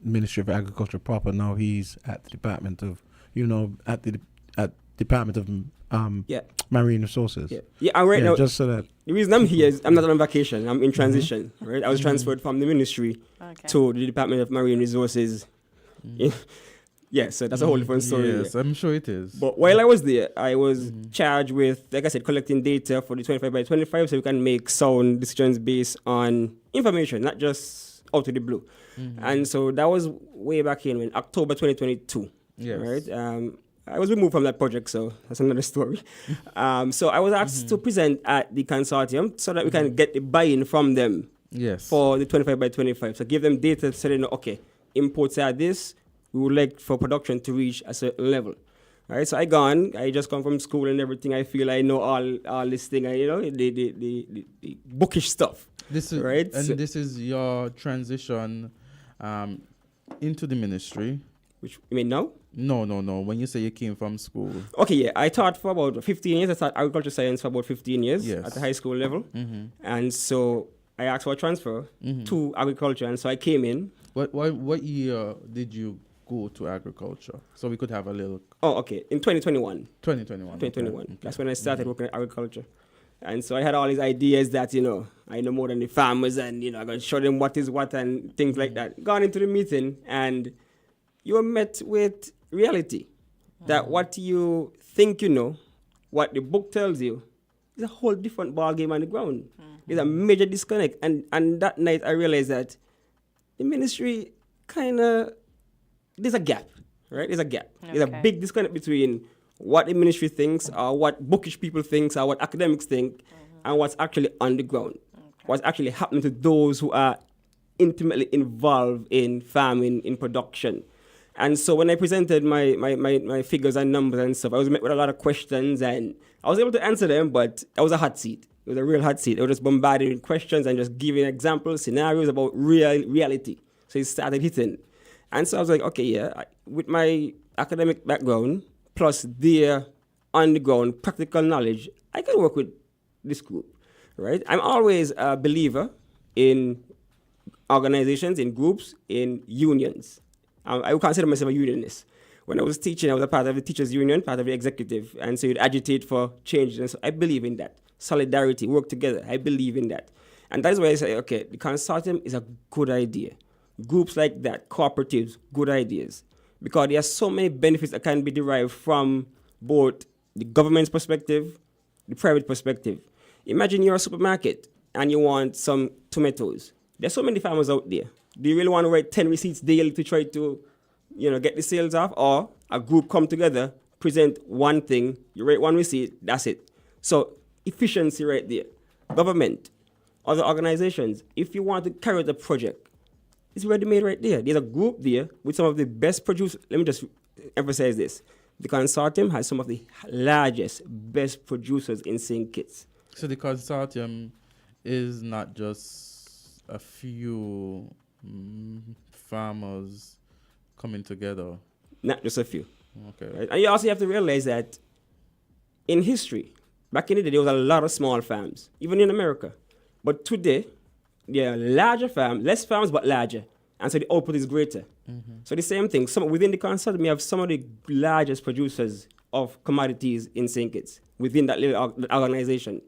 Ministry of Agriculture proper. Now he's at the Department of Department of Marine Resources. Yeah, I'm right now. Just so that the reason I'm here is I'm not on vacation. I'm in transition. Right, I was transferred from the ministry to the Department of Marine Resources. Yeah, so that's a whole different story. Yes, I'm sure it is. But while I was there, I was charged with, like I said, collecting data for the 25 by 25 so we can make sound decisions based on information, not just out of the blue. And so that was way back in October 2022. Yes. Right? I was removed from that project, so that's another story. So I was asked to present at the consortium so that we can get the buy-in from them for the 25 by 25. So give them data so they know, okay, imports are this. We would like for production to reach a certain level. All right, so I just come from school and everything. I feel I know all this thing, the bookish stuff. This is right, and so this is your transition into the ministry. Which you mean now? No. When you say you came from school. Okay, yeah, I taught for about 15 years. I taught agriculture science for about 15 years yes. at the high school level, and so I asked for a transfer to agriculture, and so I came in. What year did you go to agriculture? So we could have a little... Oh, okay. In 2021. 2021. Okay. That's when I started working at agriculture. And so I had all these ideas that, I know more than the farmers and, I'm going to show them what is what and things like that. Gone into the meeting and you are met with reality. That what you think you know, what the book tells you, It's a whole different ball game on the ground. There's a major disconnect. And that night I realized that the ministry there's a gap, right? There's a gap. Okay. There's a big disconnect between what the ministry thinks, or what bookish people think, or what academics think, and what's actually on the ground. What's actually happening to those who are intimately involved in farming, in production. And so when I presented my figures and numbers and stuff, I was met with a lot of questions, and I was able to answer them, but it was a hot seat. It was a real hot seat. I was just bombarded with questions and just giving examples, scenarios about reality. So it started hitting. And so I was like, okay, yeah, with my academic background, plus their on-the-ground practical knowledge, I can work with this group, right? I'm always a believer in organizations, in groups, in unions. I would consider myself a unionist. When I was teaching, I was a part of the teachers' union, part of the executive, and so you'd agitate for change. And so I believe in that. Solidarity, work together, I believe in that. And that's why I say, okay, the consortium is a good idea. Groups like that, cooperatives, good ideas. Because there are so many benefits that can be derived from both the government's perspective, the private perspective. Imagine you're a supermarket and you want some tomatoes. There's so many farmers out there. Do you really want to write 10 receipts daily to try to, get the sales off? Or a group come together, present one thing, you write one receipt, that's it. So efficiency right there. Government, other organizations, if you want to carry out a project, it's ready-made right there. There's a group there with some of the best producers. Let me just emphasize this. The consortium has some of the largest, best producers in St. Kitts. So the consortium is not just a few farmers coming together. Not just a few. Okay. Right? And you also have to realize that in history, back in the day, there was a lot of small farms, even in America. But today, there are larger farms, less farms, but larger. And so the output is greater. Mm-hmm. So the same thing. Within the consortium, you have some of the largest producers of commodities in St. Kitts within that little organization.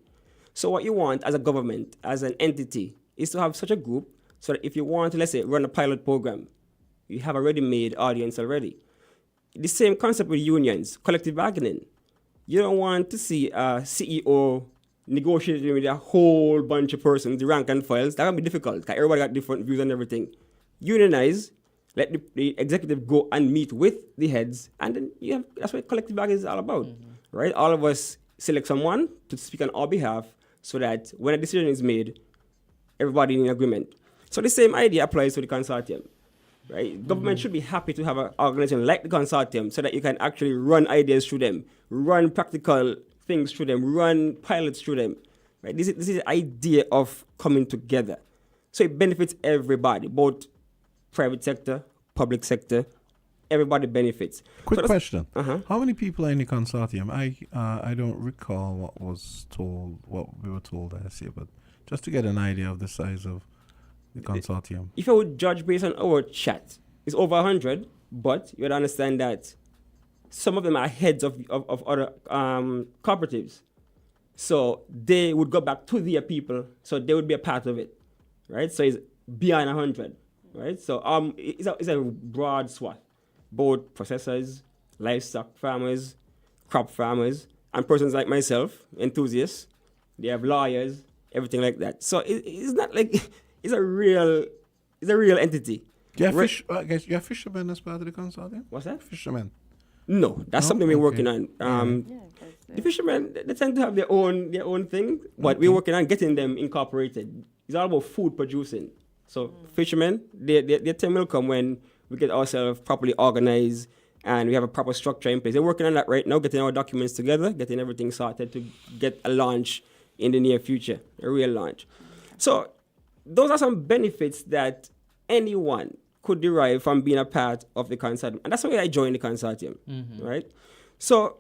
So what you want as a government, as an entity, is to have such a group so that if you want to, let's say, run a pilot program, you have a ready-made audience already. The same concept with unions, collective bargaining. You don't want to see a CEO negotiating with a whole bunch of persons, the rank and files. That can be difficult because everybody got different views and everything. Unionize, let the executive go and meet with the heads, and then that's what collective bargaining is all about, right? All of us select someone to speak on our behalf so that when a decision is made, everybody in agreement. So the same idea applies to the consortium, right? Government should be happy to have an organization like the consortium so that you can actually run ideas through them, run practical things through them, run pilots through them, right? This is the idea of coming together. So it benefits everybody, both private sector, public sector, everybody benefits. Quick question. How many people are in the consortium? I don't recall what we were told last year, but just to get an idea of the size of the consortium. If I would judge based on our chat, it's over 100, but you would understand that some of them are heads of other cooperatives. So they would go back to their people, so they would be a part of it, right? So it's beyond 100, right? So it's a broad swath. Both processors, livestock farmers, crop farmers, and persons like myself, enthusiasts. They have lawyers, everything like that. So it's not like it's a real entity. Do you have you have fishermen as part of the consortium? What's that? Fishermen. No, that's something we're working on. The fishermen, they tend to have their own thing, but we're working on getting them incorporated. It's all about food producing. So fishermen, their time will come when we get ourselves properly organized and we have a proper structure in place. They're working on that right now, getting our documents together, getting everything sorted to get a launch in the near future, a real launch. So those are some benefits that anyone could derive from being a part of the consortium. And that's why I joined the consortium, right? So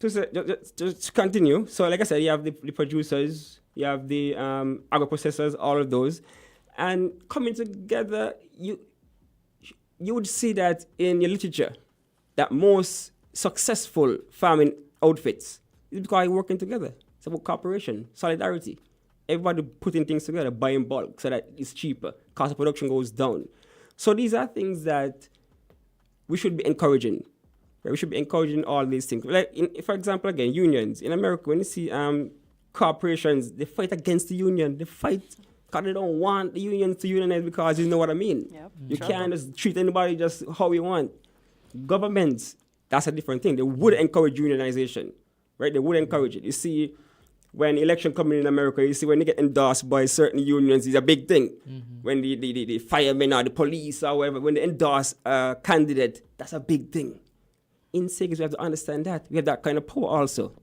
to continue, so like I said, you have the producers, you have the agro-processors, all of those. And coming together, you would see that in your literature, that most successful farming outfits is because you're working together. It's about cooperation, solidarity. Everybody putting things together, buying bulk so that it's cheaper. Cost of production goes down. So these are things that we should be encouraging. Right? We should be encouraging all these things. Like, for example, again, unions. In America, when you see corporations, they fight against the union. They fight because they don't want the unions to unionize, because you know what I mean. Yep. You can't just treat anybody just how you want. Governments, that's a different thing. They would encourage unionization, right? They would encourage it. You see, when election coming in America, you see when they get endorsed by certain unions, it's a big thing. When the firemen or the police or whatever, when they endorse a candidate, that's a big thing. In SIGs, we have to understand that. We have that kind of power also.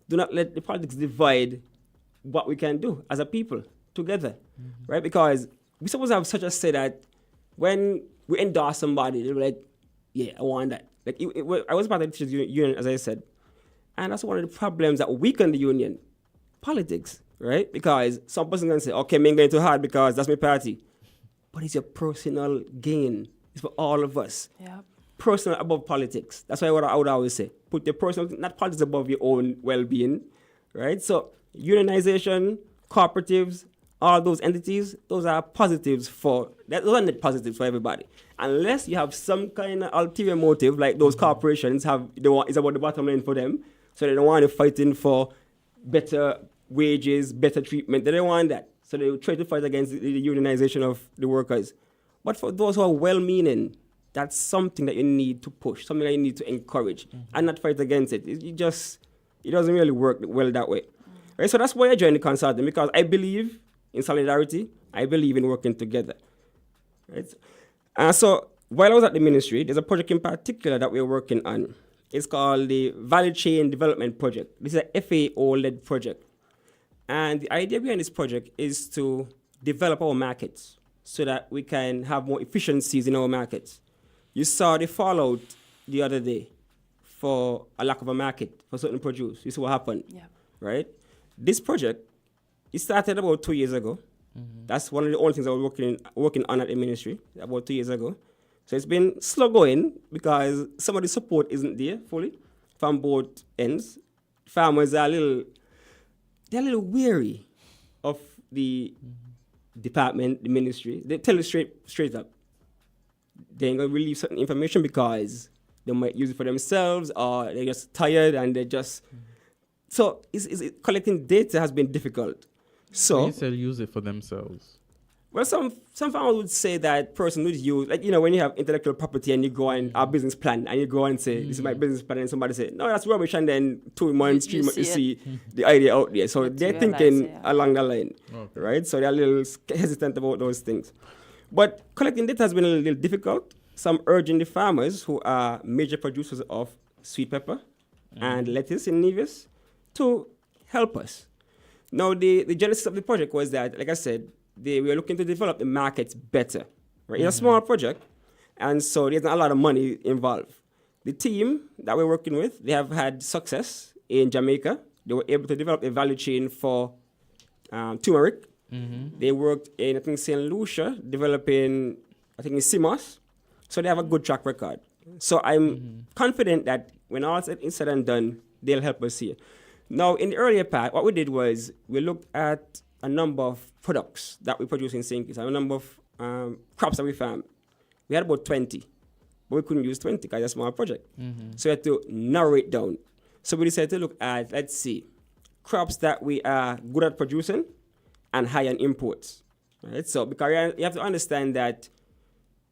Do not let the politics divide what we can do as a people together, right? Because we supposed to have such a say that when we endorse somebody, they're like, yeah, I want that. Like I was part of the teachers union, as I said, and that's one of the problems that weaken the union. Politics, right? Because some person can say, okay, me going too hard because that's my party. But it's your personal gain. It's for all of us. Yep. Personal above politics. That's why I would always say, put your personal, not politics above your own well-being, right? So unionization, cooperatives, all those entities, those are positives those are net positives for everybody. Unless you have some kind of ulterior motive, like those corporations have, it's about the bottom line for them. So they don't want to fighting for better wages, better treatment. They don't want that. So they try to fight against the unionization of the workers. But for those who are well-meaning, that's something that you need to push, something that you need to encourage, and not fight against it. It doesn't really work well that way. Right? So that's why I joined the consortium, because I believe in solidarity. I believe in working together. Right? So while I was at the ministry, there's a project in particular that we're working on. It's called the Value Chain Development Project. This is a FAO-led project. And the idea behind this project is to develop our markets so that we can have more efficiencies in our markets. You saw the fallout the other day for a lack of a market for certain produce. You see what happened, right? This project, it started about 2 years ago. That's one of the only things I was working on at the ministry about 2 years ago. So it's been slow going because some of the support isn't there fully from both ends. Farmers are a little weary of the department, the ministry. They tell you straight up, they ain't gonna release certain information because they might use it for themselves, or they're just tired and they just. So collecting data has been difficult. So you said use it for themselves. Well, some farmers would say that person would use, like, when you have intellectual property and you go and our business plan and you go and say, this is my business plan, and somebody say, no, that's rubbish, and then 2 months, 3 months, you see the idea out there. So they're thinking along the line, right? So they're a little hesitant about those things. But collecting data has been a little difficult. So I'm urging the farmers who are major producers of sweet pepper and lettuce in Nevis to help us. Now, the genesis of the project was that, like I said, we were looking to develop the markets better. Right? It's a small project, and so there's not a lot of money involved. The team that we're working with, they have had success in Jamaica. They were able to develop a value chain for turmeric. They worked in, I think, St. Lucia, developing, I think, in Simos. So they have a good track record. So I'm confident that when all is said and done, they'll help us here. Now, in the earlier part, what we did was we looked at a number of products that we produce in St. Kitts, a number of crops that we farm. We had about 20, but we couldn't use 20 because it's a small project. So we had to narrow it down. So we decided to look at, let's see, crops that we are good at producing and high on imports. Right? So because you have to understand that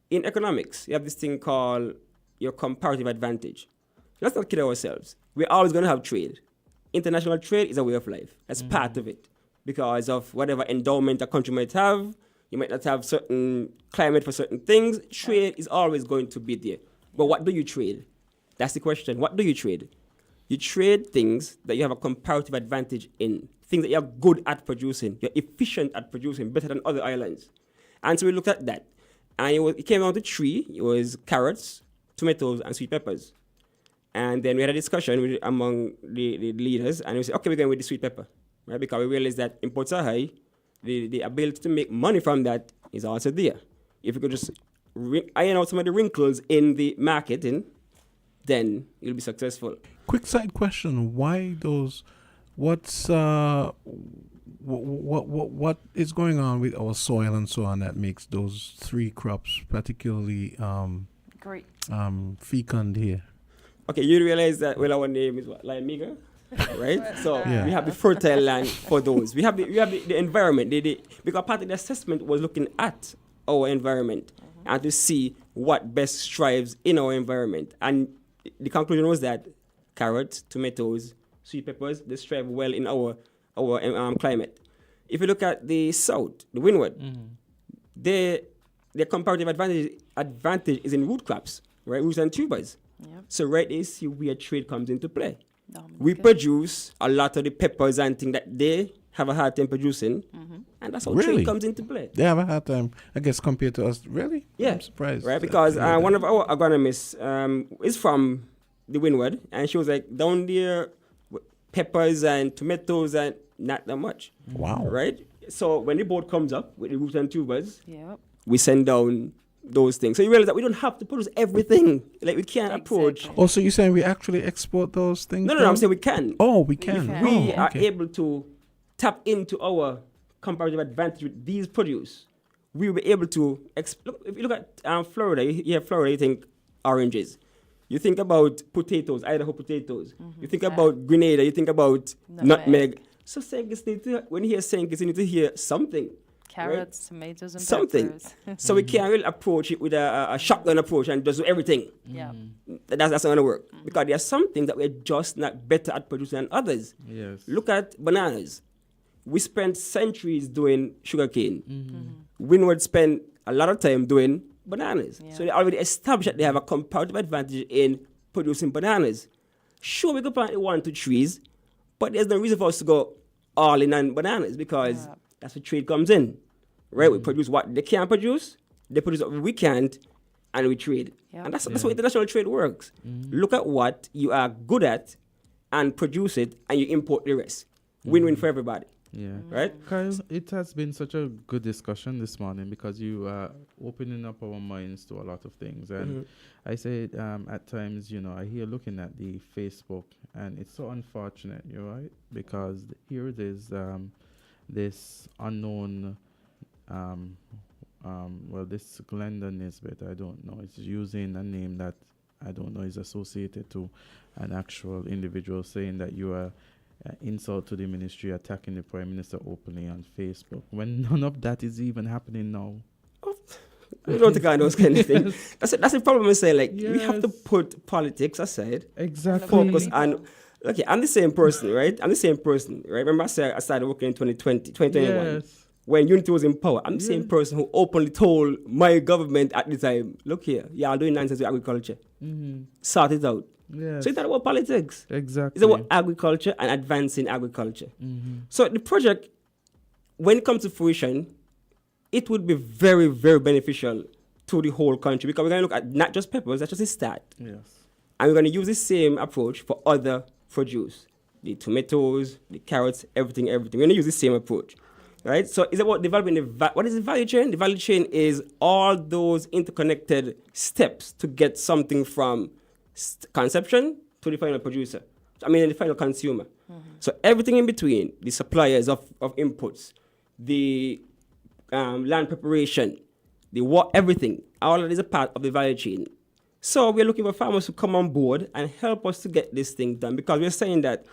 in economics, you have this thing called your comparative advantage. Let's not kid ourselves. We're always going to have trade. International trade is a way of life. That's part of it. Because of whatever endowment a country might have, you might not have certain climate for certain things. Trade is always going to be there. But what do you trade? That's the question. What do you trade? You trade things that you have a comparative advantage in, things that you're good at producing, you're efficient at producing, better than other islands. And so we looked at that. And it came down to 3. It was carrots, tomatoes, and sweet peppers. And then we had a discussion among the leaders, and we said, okay, we're going with the sweet pepper. Right? Because we realized that imports are high. The ability to make money from that is also there. If you could just iron out some of the wrinkles in the marketing, then you'll be successful. Quick side question: why those? What is going on with our soil and so on that makes those 3 crops particularly great fecund here? Okay, you realize that our name is what? Lion Meager? right? So we have the fertile land for those. We have the environment. Because part of the assessment was looking at our environment and to see what best thrives in our environment. And the conclusion was that carrots, tomatoes, sweet peppers, they thrive well in our climate. If you look at the south, the windward, their comparative advantage is in root crops, right? Roots and tubers. Yep. So right there, you see where trade comes into play. We produce a lot of the peppers and things that they have a hard time producing, and that's how trade comes into play. They have a hard time, I guess, compared to us. Really? Yeah. I'm surprised. Right, because one of our agronomists is from the windward, and she was like, down there, peppers and tomatoes and not that much. Wow. Right? So when the boat comes up with the roots and tubers, Yep. we send down those things. So you realize that we don't have to produce everything. Like we can't approach. Oh, so you're saying we actually export those things? No, I'm saying we can. Oh, we can. If we are okay. able to tap into our comparative advantage with these produce, we will be able to. Look, if you look at Florida, you have Florida, you think oranges. You think about potatoes, Idaho potatoes. You think about Grenada, you think about nutmeg. So when you hear Senkis, you need to hear something. Carrots, tomatoes, and something. peppers. So we can't really approach it with a shotgun approach and just do everything. Yeah. That's not going to work. Because there are some things that we're just not better at producing than others. Yes. Look at bananas. We spent centuries doing sugarcane. Windward spent a lot of time doing bananas. So they already established that they have a comparative advantage in producing bananas. Sure, we could plant 1 to 2 trees, but there's no reason for us to go all in on bananas because that's where trade comes in. Right? We produce what they can't produce, they produce what we can't, and we trade. And that's how international trade works. Look at what you are good at and produce it, and you import the rest. Win-win for everybody. Yeah. Right? Kyle, it has been such a good discussion this morning because you are opening up our minds to a lot of things. And I say at times, I hear looking at the Facebook, and it's so unfortunate, you're right? Because here it is, this unknown, this Glenda Nisbet, I don't know, it's using a name that I don't know is associated to an actual individual saying that you are insult to the ministry, attacking the Prime Minister openly on Facebook, when none of that is even happening now. We don't think I know those kind of things. That's the problem I say, like, we have to put politics aside. Exactly. Focus on, okay, I'm the same person, right? Remember I said I started working in 2021. Yes. When Unity was in power. I'm the same person who openly told my government at the time, look here, y'all doing nonsense with agriculture. Sort it out. Yes. So it's not about politics. Exactly. It's about agriculture and advancing agriculture. So the project, when it comes to fruition, it would be very, very beneficial to the whole country because we're going to look at not just peppers, that's just a start. Yes. And we're going to use the same approach for other produce. The tomatoes, the carrots, everything. We're going to use the same approach. Right? So it's about developing what is the value chain? The value chain is all those interconnected steps to get something from conception to the final producer. The final consumer. So everything in between, the suppliers of inputs, the land preparation, everything, all of it is a part of the value chain. So we're looking for farmers to come on board and help us to get this thing done because we're saying that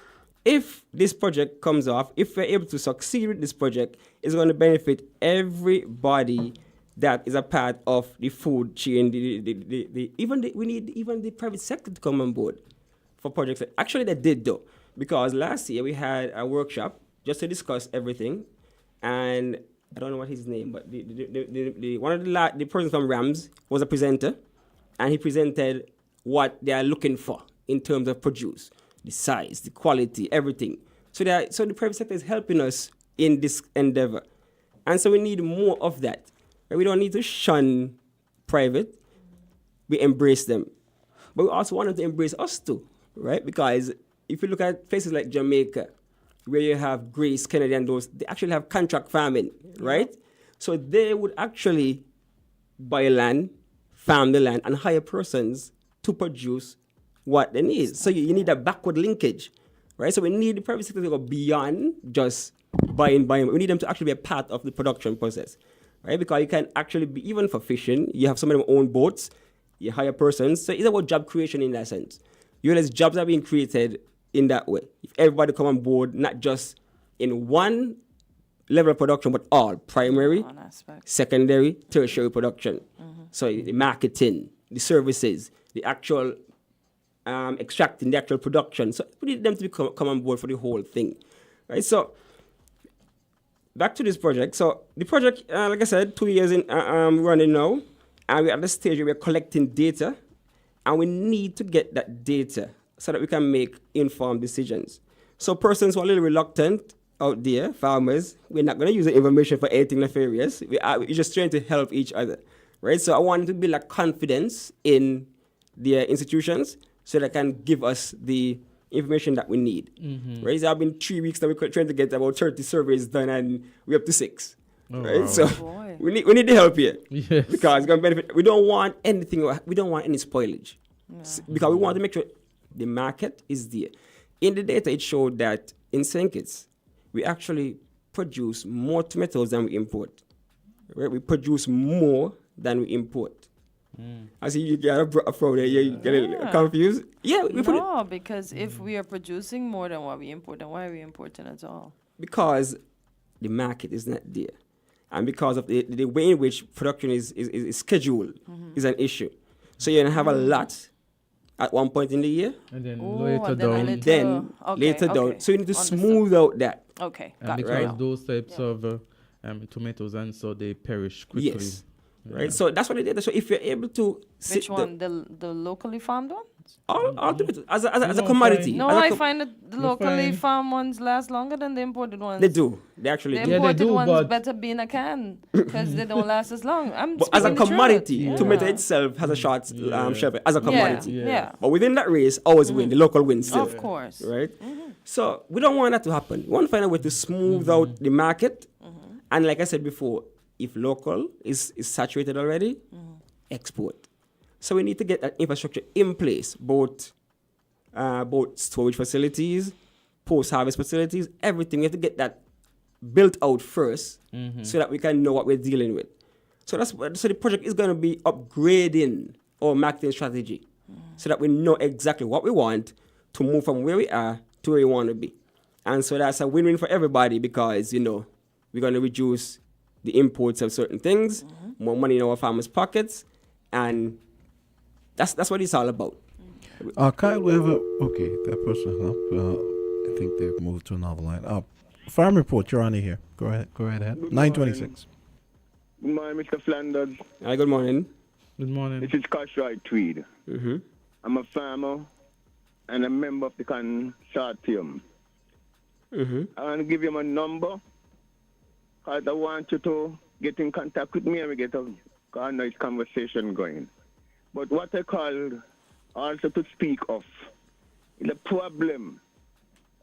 if this project comes off, if we're able to succeed with this project, it's going to benefit everybody that is a part of the food chain. We need even the private sector to come on board for projects. Actually, they did though, because last year we had a workshop just to discuss everything, and I don't know what his name, but one of the person from Rams was a presenter, and he presented what they are looking for in terms of produce, the size, the quality, everything. So the private sector is helping us in this endeavor, and so we need more of that. We don't need to shun private. We embrace them. But we also want them to embrace us too, right? Because if you look at places like Jamaica, where you have Grace, Kennedy, and those, they actually have contract farming, right? So they would actually buy land, farm the land, and hire persons to produce what they need. So you need a backward linkage, right? So we need the private sector to go beyond just buying. We need them to actually be a part of the production process. Right? Because you can actually be, even for fishing, you have some of them own boats, you hire persons. So it's about job creation in that sense. You realize jobs are being created in that way. If everybody come on board, not just in one level of production, but all primary, secondary, tertiary production. So the marketing, the services, the actual extracting, the actual production. So we need them to come on board for the whole thing, right? So back to this project. So the project, like I said, 2 years in running now, and we're at the stage where we're collecting data, and we need to get that data so that we can make informed decisions. So persons who are a little reluctant out there, farmers, we're not going to use the information for anything nefarious. We're just trying to help each other, right? So I want to build a confidence in their institutions so they can give us the information that we need, right? So I've been 3 weeks that we're trying to get about 30 surveys done, and we're up to 6, right? Wow. So we need the help here, yes, because it's going to benefit. We don't want anything. We don't want any spoilage, because we want to make sure the market is there. In the data, it showed that in St. Kitts, we actually produce more tomatoes than we import. Right? We produce more than we import. I see you get a pro there. You get a little confused. Yeah, because if we are producing more than what we import, then why are we importing at all? Because the market is not there, and because of the way in which production is scheduled is an issue. So you're gonna have a lot at one point in the year, and then later down. So you need to smooth out that. Okay, and because those types of tomatoes, and so they perish quickly. Yes. Right, so that's what they did. So if you're able to, which one, the locally farmed ones? All tomatoes as a commodity. No, I find that the locally farmed ones last longer than the imported ones. They do. They actually do. The imported ones better be in a can because they don't last as long. But as a commodity, tomato itself has a short shelf as a commodity. Yeah. But within that race, always win. The local wins still. Of course. Right. So we don't want that to happen. We want to find a way to smooth out the market, and like I said before, if local is saturated already, export. So we need to get that infrastructure in place, both storage facilities, post-harvest facilities, everything. We have to get that built out first so that we can know what we're dealing with. So the project is going to be upgrading our marketing strategy so that we know exactly what we want to move from where we are to where we want to be. And so that's a win-win for everybody because, we're going to reduce the imports of certain things, more money in our farmers' pockets, and that's what it's all about. Kyle, we have that person hung up. I think they've moved to another line. Farm Report, you're on here. Go ahead. 926. Good morning, Mr. Flanders. Hi, good morning. Good morning. This is Carty Tweed. I'm a farmer and a member of the consortium. I want to give you my number. I want you to get in contact with me and we get a nice conversation going. But what I called also to speak of is a problem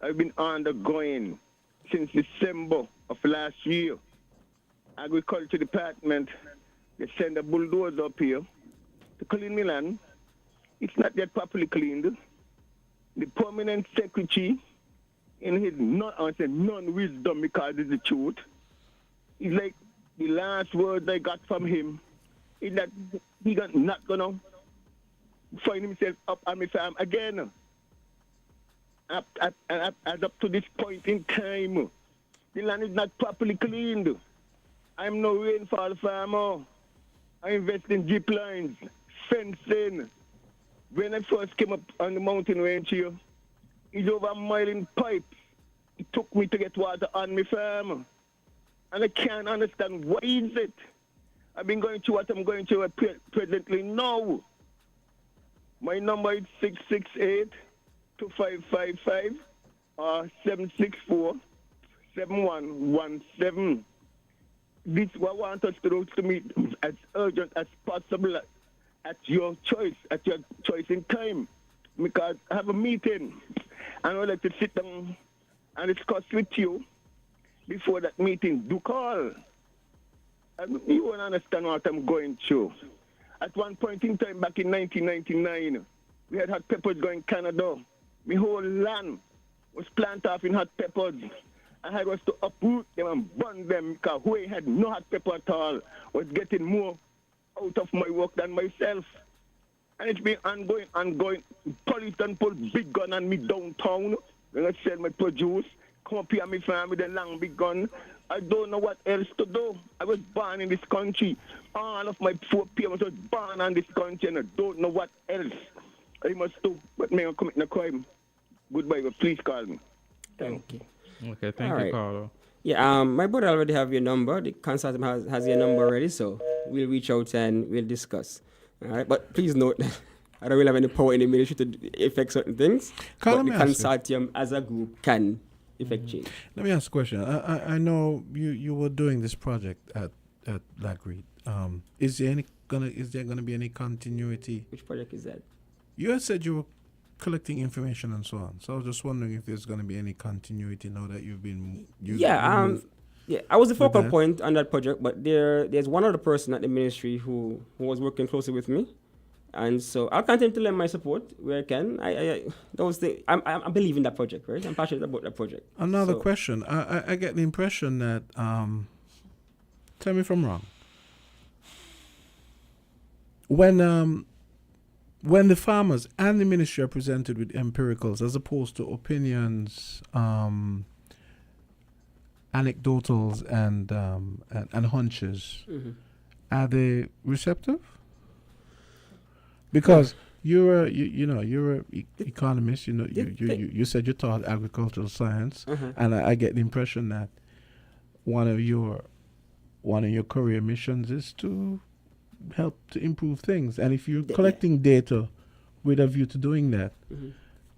I've been undergoing since December of last year. Agriculture Department, they send a bulldozer up here to clean my land. It's not yet properly cleaned. The permanent secretary, in his non-wisdom, because it's the truth, it's like the last words I got from him is that he's not going to find himself up on my farm again. As up to this point in time, the land is not properly cleaned. I'm no rainfall farmer. I invest in zip lines, fencing. When I first came up on the mountain range here, it's over a mile in pipes. It took me to get water on my farm. And I can't understand why is it. I've been going through what I'm going through presently now. My number is 668-2555 or 764-7117. This is what I want us to do to meet as urgent as possible at your choice in time. Because I have a meeting and I'd like to sit down and discuss with you before that meeting. Do call. And you won't understand what I'm going through. At one point in time back in 1999, we had hot peppers going Canada. My whole land was planted off in hot peppers. And I was to uproot them and burn them because we had no hot pepper at all. Was getting more out of my work than myself. And it's been ongoing. Police done pull big gun on me downtown. When I sell my produce, come up here and me find with a long big gun. I don't know what else to do. I was born in this country. All of my 4 parents was born in this country and I don't know what else I must do. But me, I'm committing a crime. Goodbye, but please call me. Thank you. Okay, thank All you, right. Carlo. Yeah, my brother already have your number. The consortium has your number already, so we'll reach out and we'll discuss. All right, but please note that I don't really have any power in the ministry to affect certain things. Carlo, but the let me ask you. consortium as a group can affect change. Let me ask a question. I know you were doing this project at Blackreed. Is there gonna be any continuity? Which project is that? You had said you were collecting information and so on. So I was just wondering if there's gonna be any continuity now that you've been. I was the focal point on that project, but there's one other person at the ministry who was working closely with me. And so I'll continue to lend my support where I can. I believe in that project, right? I'm passionate about that project. Another question. I get the impression that, tell me if I'm wrong. When the farmers and the ministry are presented with empiricals as opposed to opinions, anecdotals and hunches, are they receptive? Because you're an economist. You said you taught agricultural science, and I get the impression that one of your career missions is to help to improve things. And if you're collecting data with a view to doing that,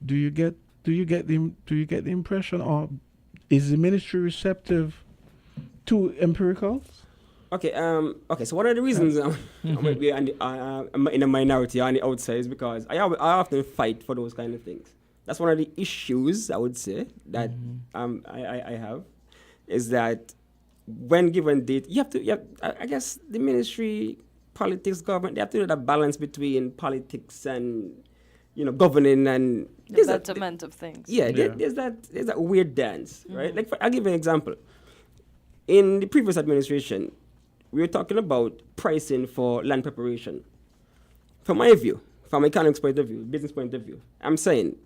do you get the impression, or is the ministry receptive to empiricals? Okay. So one of the reasons I'm in a minority on the outside is because I often fight for those kind of things. That's one of the issues I would say that I have, is that when given data, you have to. I guess the ministry, politics, government, they have to do that balance between politics and governing and the betterment of things. There's that weird dance, right? Like I'll give you an example. In the previous administration, we were talking about pricing for land preparation. From my view, from economics point of view, business point of view, I'm saying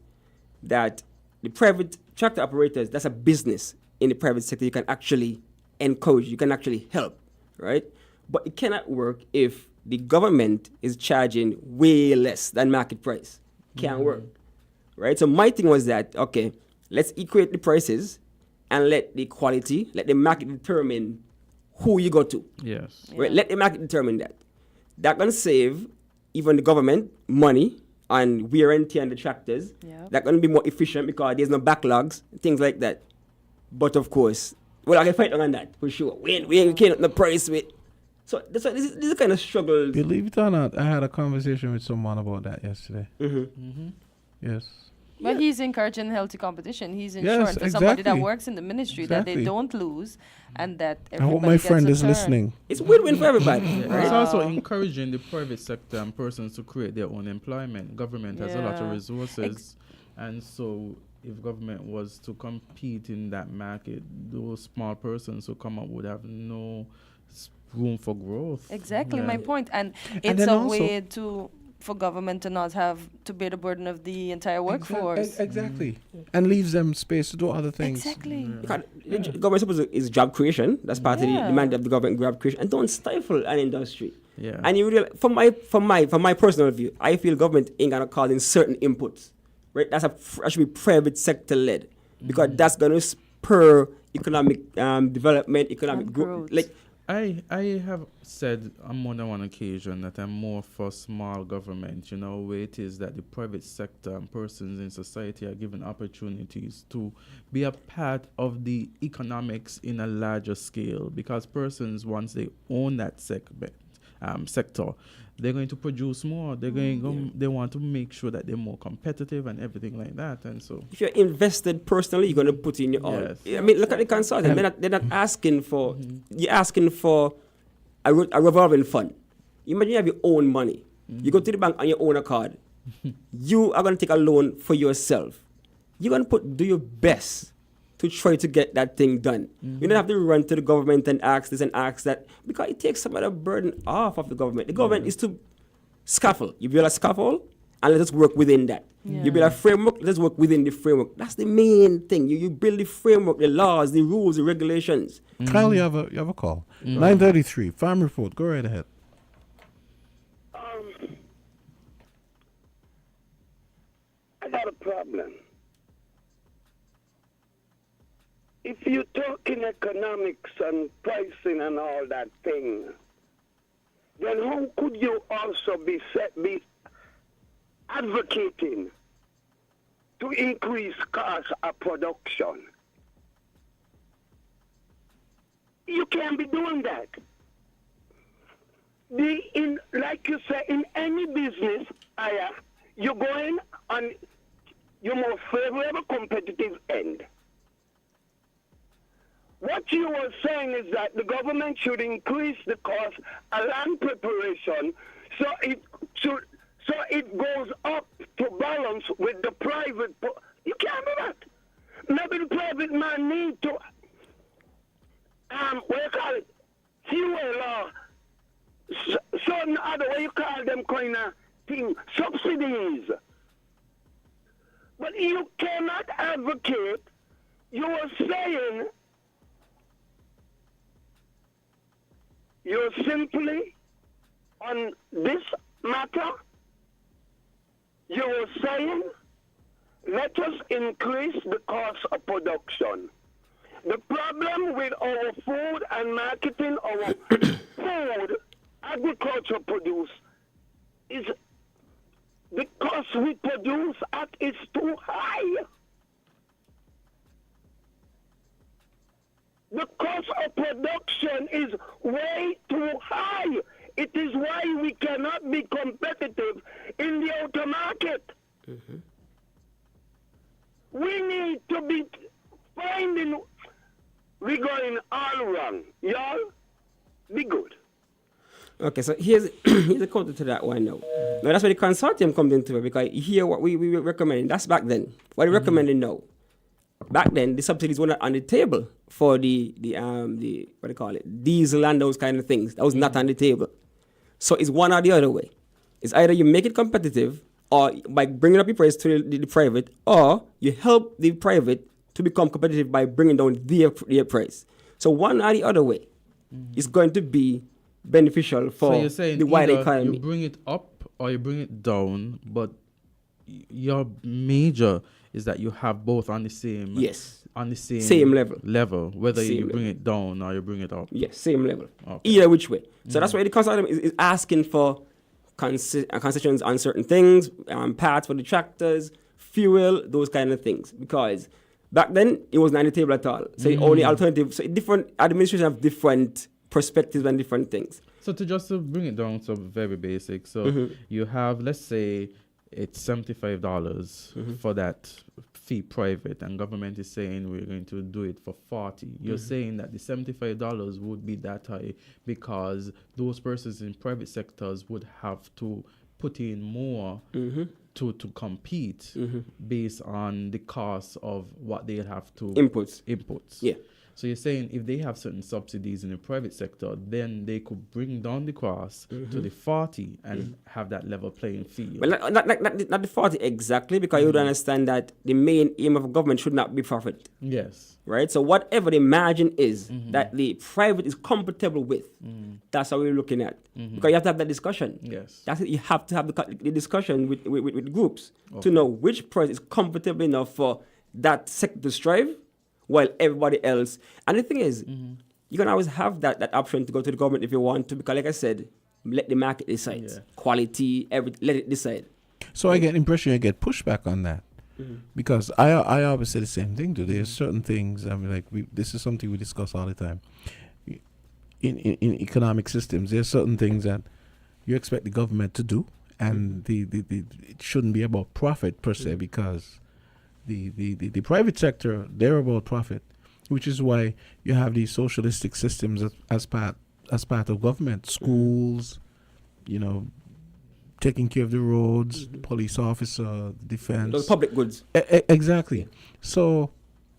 that the private tractor operators, that's a business in the private sector. You can actually encourage, you can actually help, right? But it cannot work if the government is charging way less than market price. Can't work, right? So my thing was that, okay, let's equate the prices and let the market determine who you go to. Yes. Right? Let the market determine that. That can save even the government money on wear and tear on the tractors. That going to be more efficient because there's no backlogs, things like that. But of course, I can fight on that for sure. We can't the price with. So this is the kind of struggle. Believe it or not, I had a conversation with someone about that yesterday. Yes. But he's encouraging healthy competition. He's ensuring to somebody that works in the ministry that they don't lose and that everybody I hope my friend gets is a turn. listening. It's win-win for everybody. Right? It's also encouraging the private sector and persons to create their own employment. Government has a lot of resources, and so if government was to compete in that market, those small persons who come up would have no room for growth. Exactly my point. And it's a way for government to not have to bear the burden of the entire workforce. Exactly. And leaves them space to do other things. Exactly. The government suppose is job creation. That's part of the demand of the government, job creation, and don't stifle an industry. And you really, from my personal view, I feel government ain't gonna call in certain inputs. Right? That should be private sector led, because that's gonna spur economic development, economic growth. Like I have said on more than one occasion that I'm more for small government, where it is that the private sector and persons in society are given opportunities to be a part of the economics in a larger scale, because persons, once they own that sector, they're going to produce more. They're they want to make sure that they're more competitive and everything like that. And so, if you're invested personally, you're going to put in your all. I mean, look at the consultant. They're not asking for. You're asking for a revolving fund. Imagine you have your own money. You go to the bank on your own account. You are going to take a loan for yourself. You're going to do your best to try to get that thing done. You don't have to run to the government and ask this and ask that, because it takes some of the burden off of the government. The government is to scaffold. You build a scaffold, and let us work within that. Yeah. You build a framework, let's work within the framework. That's the main thing. You build the framework, the laws, the rules, the regulations. Kyle, you have a call. 9:33, Farm Report. Go right ahead. I got a problem. If you talk in economics and pricing and all that thing, then how could you also be advocating to increase cost of production? You can't be doing that. Like you say, in any business, you're going on your more favorable competitive end. What you were saying is that the government should increase the cost of land preparation so it goes up to balance with the private. You can't do that. Maybe the private man need to what you call it, fuel or certain other, what you call them kind of thing, subsidies. But you cannot advocate. You are saying you're simply on this matter. You are saying let us increase the cost of production. The problem with our food and marketing our food, agriculture produce, is the cost we produce at is too high. The cost of production is way too high. It is why we cannot be competitive in the outer market. Mm-hmm. We need to be finding, we're going all wrong. Y'all, be good. Okay, so here's a counter to that one now. Now that's where the consortium comes into it, because here what we were recommending, that's back then. What we're recommending now. Back then, the subsidies were not on the table for the what do you call it, diesel and those kind of things. That was not on the table. So it's one or the other way. It's either you make it competitive, or by bringing up your price to the private, or you help the private to become competitive by bringing down their price. So one or the other way is going to be beneficial for so you're saying the wider economy. You bring it up or you bring it down, but your major is that you have both on the same same level, whether same you bring level. it down or you bring it up. Yes, same level. Okay. Either which way. So that's why the consortium is asking for concessions on certain things, parts for the tractors, fuel, those kind of things. Because back then, it wasn't on the table at all. So only alternative, so different administrations have different perspectives and different things. So to bring it down to very basic, so you have, let's say, it's $75 for that fee private, and government is saying we're going to do it for $40. You're saying that the $75 would be that high because those persons in private sectors would have to put in more to compete based on the cost of what they have to inputs. Yeah. So you're saying if they have certain subsidies in the private sector, then they could bring down the cost to the 40 and have that level playing field. Well, not the 40 exactly, because you would understand that the main aim of government should not be profit. Yes. Right? So whatever the margin is that the private is comfortable with, that's how we're looking at. Because you have to have that discussion. Yes. That's it. You have to have the discussion with groups to know which price is comfortable enough for that sector to strive, while everybody else. And the thing is, you can always have that option to go to the government if you want to, because like I said, let the market decide. Yeah. Quality, let it decide. So I get the impression you get pushback on that. Because I always say the same thing too. There's certain things, I mean, like this is something we discuss all the time. In economic systems, there's certain things that you expect the government to do, and it shouldn't be about profit per se, because the private sector, they're about profit, which is why you have these socialistic systems as part of government, schools, taking care of the roads, police officer, defense. Those public goods. Exactly. So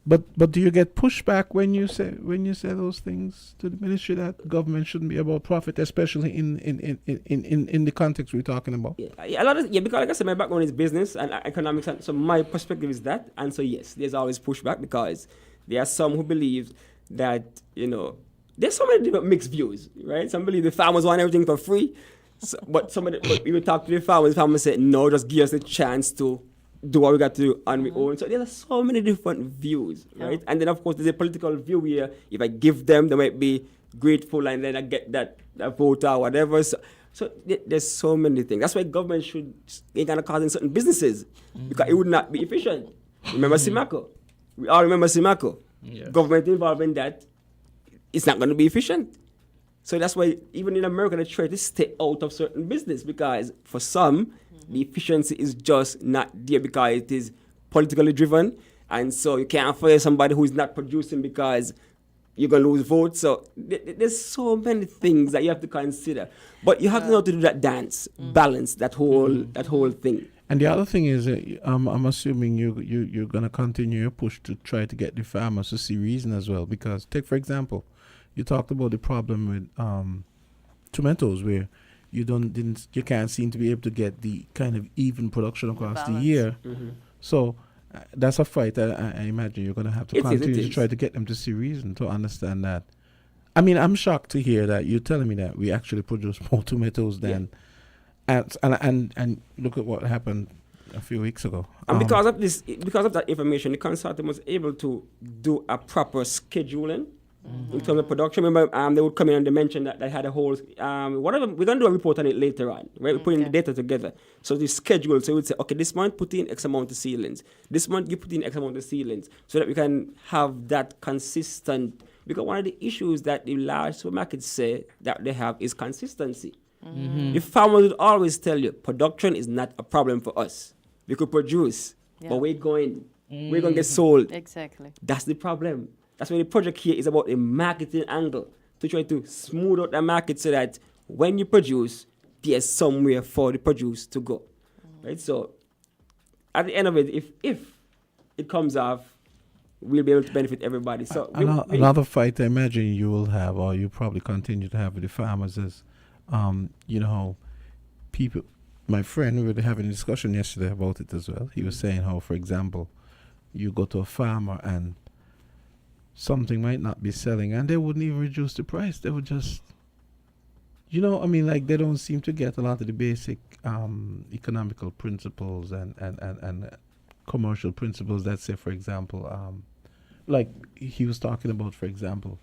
But do you get pushback when you say those things to the ministry that government shouldn't be about profit, especially in the context we're talking about? Because like I said, my background is business and economics, and so my perspective is that. And so yes, there's always pushback because there are some who believe that there's so many different mixed views, right? Some believe the farmers want everything for free, but we would talk to the farmers say no, just give us a chance to do what we got to do on our own. So there are so many different views, right? Yeah. And then of course there's a political view where if I give them, they might be grateful and then I get that vote or whatever. So there's so many things. That's why government should ain't gonna cause in certain businesses because it would not be efficient. Remember Simaco? We all remember Simaco. Yes. Government involved in that, it's not gonna be efficient. So that's why even in America they try to stay out of certain business because for some the efficiency is just not there because it is politically driven, and so you can't fire somebody who is not producing because you're going to lose votes. So there's so many things that you have to consider, but you have to know how to do that dance, balance that whole thing. And the other thing is, I'm assuming you're going to continue your push to try to get the farmers to see reason as well. Because take for example, you talked about the problem with tomatoes where you can't seem to be able to get the kind of even production across the year. Mm-hmm. So that's a fight that I imagine you're going to have to continue to try to get them to see reason to understand that. I mean, I'm shocked to hear that you're telling me that we actually produce more tomatoes than, and look at what happened a few weeks ago. And because of that information, the consortium was able to do a proper scheduling. In terms of production, remember, they would come in and they mentioned that they had a whole, whatever, we're going to do a report on it later on, right? We're putting the data together. So the schedule, so we would say, okay, this month put in X amount of seedlings. This month you put in X amount of seedlings so that we can have that consistent, because one of the issues that the large supermarkets say that they have is consistency. Mm-hmm. The farmers would always tell you, production is not a problem for us. We could produce, but we're going to get sold. Exactly. That's the problem. That's why the project here is about a marketing angle to try to smooth out the market so that when you produce, there's somewhere for the produce to go, right? So at the end of it, if it comes off, we'll be able to benefit everybody. So another fight I imagine you will have, or you probably continue to have with the farmers is, people. My friend, we were having a discussion yesterday about it as well. He was saying how, for example, you go to a farmer and something might not be selling and they wouldn't even reduce the price. They would just, they don't seem to get a lot of the basic economical principles and commercial principles that say, for example, like he was talking about, for example,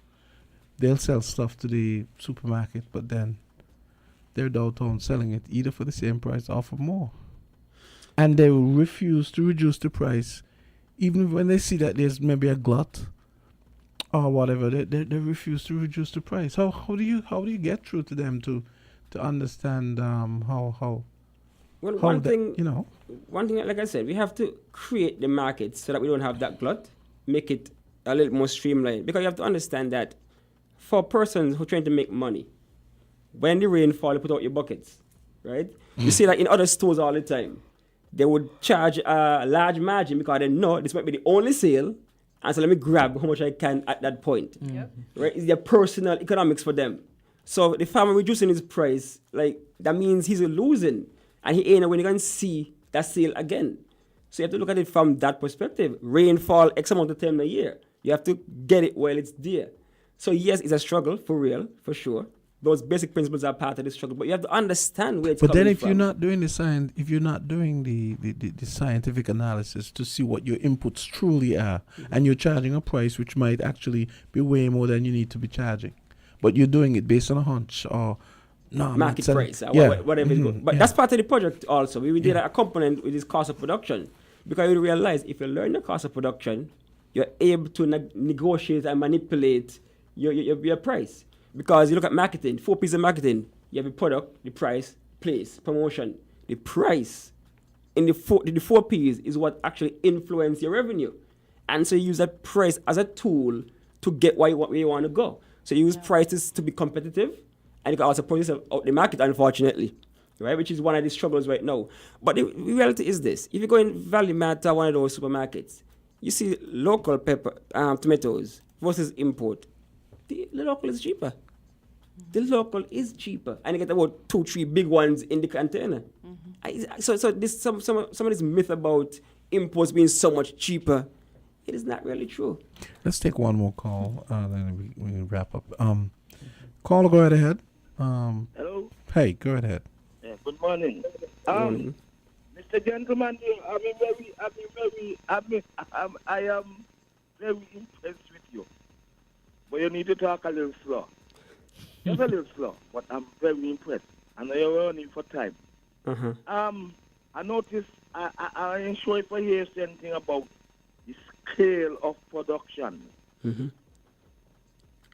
they'll sell stuff to the supermarket, but then they're downtown selling it either for the same price or for more. And they will refuse to reduce the price even when they see that there's maybe a glut or whatever. They refuse to reduce the price. How do you get through to them to understand how one thing, like I said, we have to create the market so that we don't have that glut, make it a little more streamlined, because you have to understand that for persons who are trying to make money, when the rain falls, you put out your buckets, right? You see that in other stores all the time. They would charge a large margin because they know this might be the only sale, and so let me grab how much I can at that point. Right? It's their personal economics for them. So the farmer reducing his price, like that means he's losing, and he ain't when you can see that sale again. So you have to look at it from that perspective. Rainfall X amount of time a year. You have to get it while it's there. So yes, it's a struggle for real, for sure. Those basic principles are part of the struggle, but you have to understand where it's coming from. But then if you're not doing the science, if you're not doing the scientific analysis to see what your inputs truly are, and you're charging a price which might actually be way more than you need to be charging, but you're doing it based on a hunch or market price, whatever it's good. But that's part of the project also. We did a component with this cost of production, because you realize if you learn the cost of production, you're able to negotiate and manipulate your price. Because you look at marketing, 4 P's of marketing. You have the product, the price, place, promotion. The price in the 4 P's is what actually influence your revenue. And so you use that price as a tool to get where you want to go. So you use prices to be competitive, and you can also put yourself out the market, unfortunately, right? Which is one of the struggles right now. But the reality is this. If you go in Valley Mart or one of those supermarkets, you see local tomatoes versus import. The local is cheaper. The local is cheaper, and you get about 2-3 big ones in the container. So this some of this myth about imports being so much cheaper, it is not really true. Let's take one more call, then we wrap up. Caller, go right ahead. Hello. Hey, go right ahead. Yeah, good morning. Mr. Gentleman, I am very impressed with you, but you need to talk a little slow. Just a little slow, but I'm very impressed. And you're running for time. I noticed, I ain't sure if I hear anything about the scale of production.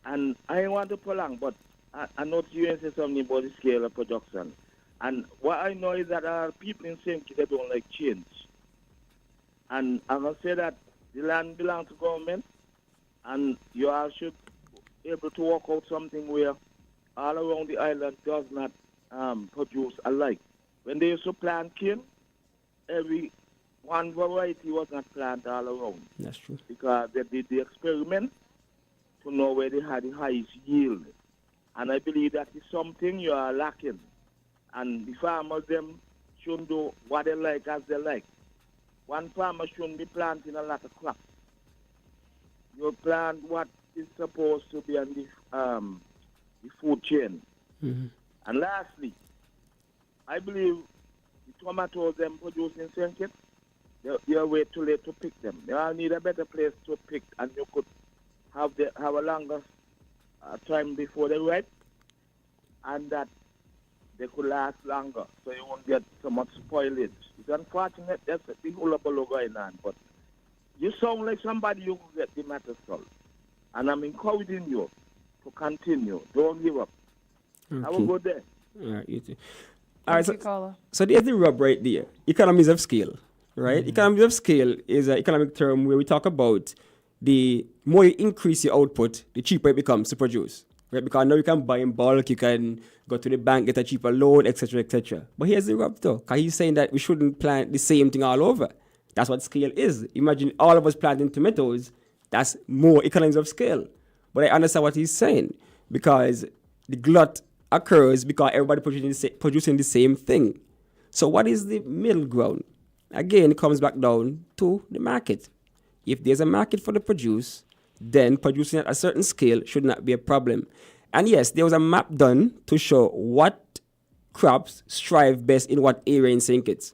And I don't want to prolong, but I noticed you ain't say something about the scale of production. And what I know is that people in St. Kitts, they don't like change. And I'm going to say that the land belongs to government, and you all should be able to work out something where all around the island does not produce alike. When they used to plant cane, every one variety was not planted all around. That's true. Because they did the experiment to know where they had the highest yield. And I believe that is something you are lacking. And the farmers, them, shouldn't do what they like as they like. One farmer shouldn't be planting a lot of crops. You plant what is supposed to be on the food chain. And lastly, I believe the tomatoes them produced in St. Kitts, they're way too late to pick them. They all need a better place to pick, and you could have a longer time before they ripe, and that they could last longer, so you won't get so much spoilage. It's unfortunate that's the whole going on, but you sound like somebody who will get the matter solved. And I'm encouraging you to continue. Don't give up. I will go there. All right, you too. Thank you, caller. So there's the rub right there. Economies of scale, right? Economies of scale is an economic term where we talk about the more you increase your output, the cheaper it becomes to produce. Right? Because now you can buy in bulk, you can go to the bank, get a cheaper loan, etc., etc. But here's the rub though, because he's saying that we shouldn't plant the same thing all over. That's what scale is. Imagine all of us planting tomatoes, that's more economies of scale. But I understand what he's saying, because the glut occurs because everybody producing the same thing. So what is the middle ground? Again, it comes back down to the market. If there's a market for the produce, then producing at a certain scale should not be a problem. And yes, there was a map done to show what crops strive best in what area in St. Kitts.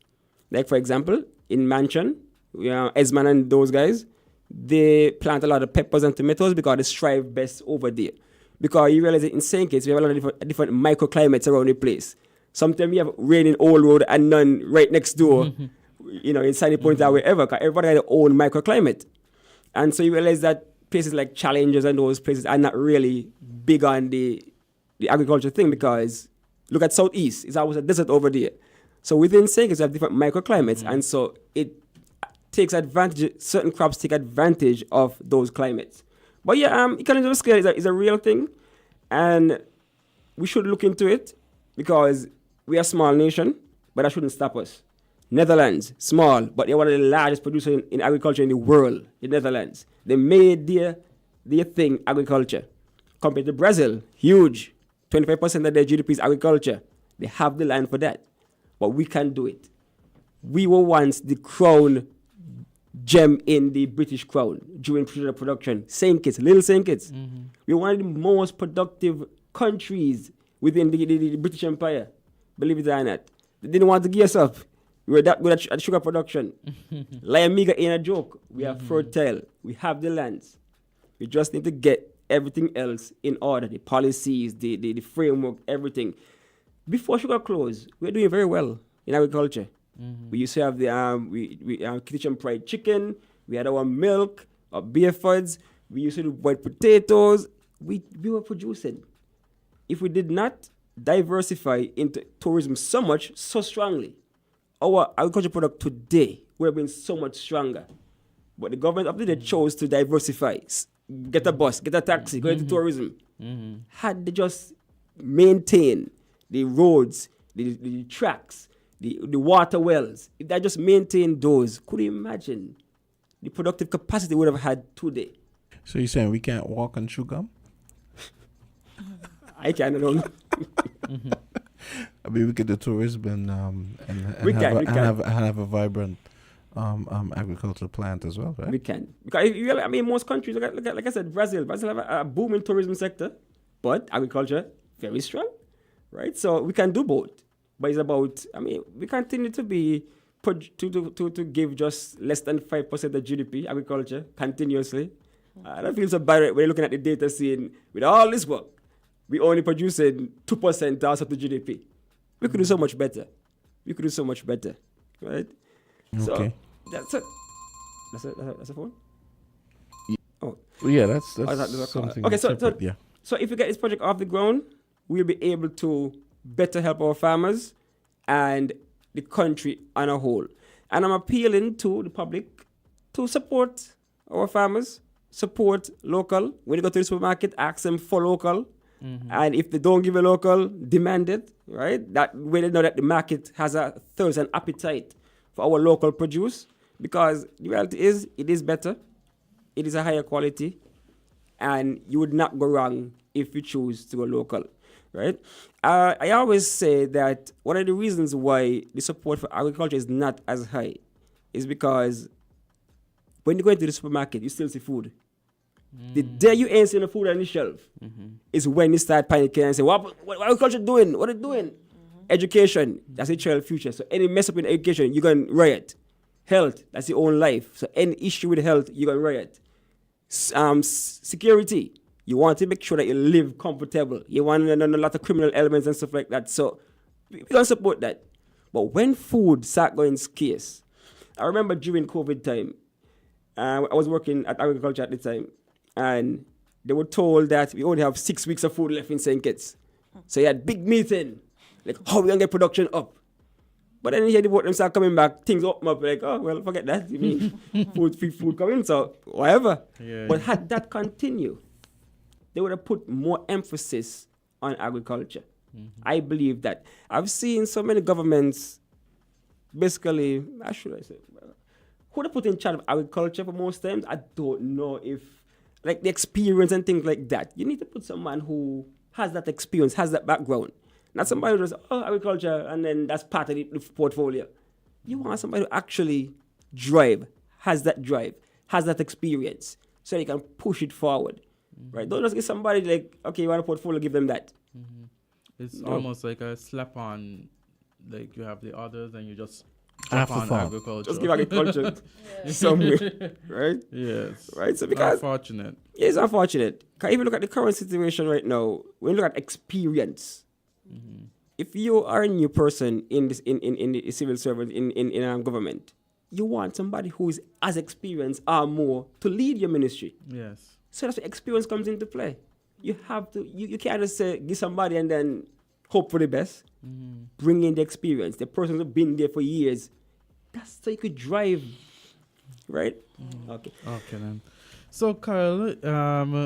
Like, for example, in Mansion, Esman and those guys, they plant a lot of peppers and tomatoes because they strive best over there. Because you realize that in St. Kitts, we have a lot of different microclimates around the place. Sometimes we have rain in Old Road and none right next door, in Sunny Point or wherever, because everybody has their own microclimate. And so you realize that places like Challenges and those places are not really big on the agriculture thing, because look at Southeast, it's always a desert over there. So within St. Kitts, you have different microclimates, and so it takes advantage, certain crops take advantage of those climates. But yeah, economies of scale is a real thing, and we should look into it, because we are a small nation, but that shouldn't stop us. Netherlands, small, but they're one of the largest producers in agriculture in the world, the Netherlands. They made their thing agriculture. Compared to Brazil, huge. 25% of their GDP is agriculture. They have the land for that. But we can't do it. We were once the crown gem in the British crown during production. St. Kitts, little St. Kitts. We were one of the most productive countries within the British Empire. Believe it or not. They didn't want to gear us up. We were that good at sugar production. Liamiga ain't a joke. We are fertile. We have the lands. We just need to get everything else in order. The policies, the framework, everything. Before sugar closed, we were doing very well in agriculture. We used to have the kitchen fried chicken. We had our milk, our beer foods. We used to do boiled potatoes. We were producing. If we did not diversify into tourism so strongly, our agriculture product today would have been so much stronger. But the government up there chose to diversify. Get a bus, get a taxi, go into tourism. Had they just maintained the roads, the tracks, the water wells, if they just maintained those, could you imagine the productive capacity we would have had today. So you're saying we can't walk and chew gum? I can't alone. I mean, we could do tourism and We have a vibrant agricultural plant as well, right? We can. Because I mean, most countries, like I said, Brazil have a booming tourism sector, but agriculture, very strong, right? So we can do both. But it's about, I mean, we continue to be, to give just less than 5% of GDP, agriculture, continuously. I don't feel so bad when you're looking at the data seeing, with all this work, we only producing 2% out of the GDP. We could do so much better. Right? Okay. So, that's a phone? Oh. Yeah, that's something. Okay, so if we get this project off the ground, we'll be able to better help our farmers and the country on a whole. And I'm appealing to the public to support our farmers, support local. When you go to the supermarket, ask them for local. Mm-hmm. And if they don't give a local, demand it, right? That way they know that the market has a thirst and appetite for our local produce. Because the reality is, it is better, it is a higher quality, and you would not go wrong if you choose to go local, right? I always say that one of the reasons why the support for agriculture is not as high is because when you go into the supermarket, you still see food. The day you ain't seeing the food on the shelf is when you start panicking and say, what agriculture doing? What are they doing? Education, that's the child future. So any mess up in education, you're going to riot. Health, that's your own life. So any issue with health, you're going to riot. Security, you want to make sure that you live comfortable. You want a lot of criminal elements and stuff like that. So we don't support that. But when food start going scarce, I remember during COVID time, I was working at agriculture at the time, and they were told that we only have 6 weeks of food left in St. Kitts. So you had big meeting, like how we going to get production up. But then you hear the boat them start coming back, things open up, like, oh, well, forget that. You mean food coming, so whatever. Yeah. But had that continue, they would have put more emphasis on agriculture. Mm-hmm. I believe that. I've seen so many governments, basically, how should I say, who they put in charge of agriculture for most times, I don't know if, like the experience and things like that. You need to put someone who has that experience, has that background. Not somebody who just, agriculture, and then that's part of the portfolio. You want somebody who actually has that experience, so they can push it forward. Mm-hmm. Right? Don't just get somebody like, okay, you want a portfolio, give them that. Mm-hmm. It's almost like a slap on, like you have the others and you just slap on agriculture. Just give agriculture somewhere, right? Yes. Right? So because unfortunate. Yeah, it's unfortunate. Because if you look at the current situation right now, when you look at experience, if you are a new person in this in the civil service in government, you want somebody who is as experienced or more to lead your ministry. Yes. So that's where experience comes into play. You have to you can't just say give somebody and then hope for the best. Mm-hmm. Bring in the experience. The person who's been there for years. That's so you could drive, right? Mm-hmm. Okay then. So, Carl,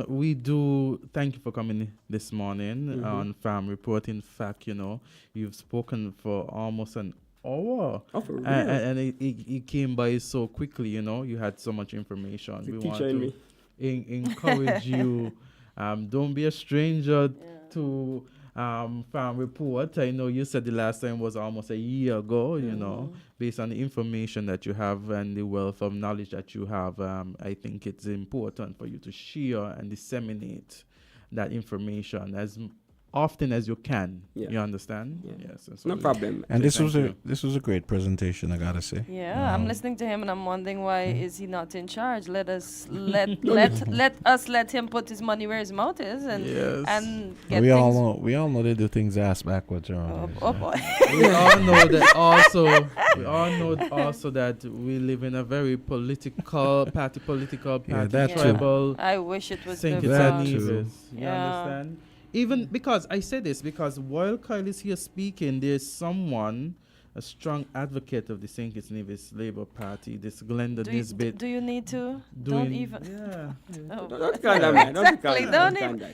we do thank you for coming this morning on Farm Report. In fact, you've spoken for almost an hour. Oh, for real? And it came by so quickly, You had so much information. We want to encourage you. Don't be a stranger to Farm Report. I know you said the last time was almost a year ago, based on the information that you have and the wealth of knowledge that you have. I think it's important for you to share and disseminate that information as often as you can. Yeah. You understand? Yeah. Yes. No problem. And this was a great presentation, I gotta say. Yeah, I'm listening to him and I'm wondering why is he not in charge? Let him put his money where his mouth is and get we all know they do things ass backwards around here. Oh boy. We all know also that we live in a very political party tribal. I wish it was the You understand? Even because I say this because while Kyle is here speaking, there's someone, a strong advocate of the St. Kitts Nevis Labour Party, this Glenda Nisbet. Do you need to? Don't even. Yeah. Don't call that, man. Exactly. Don't even.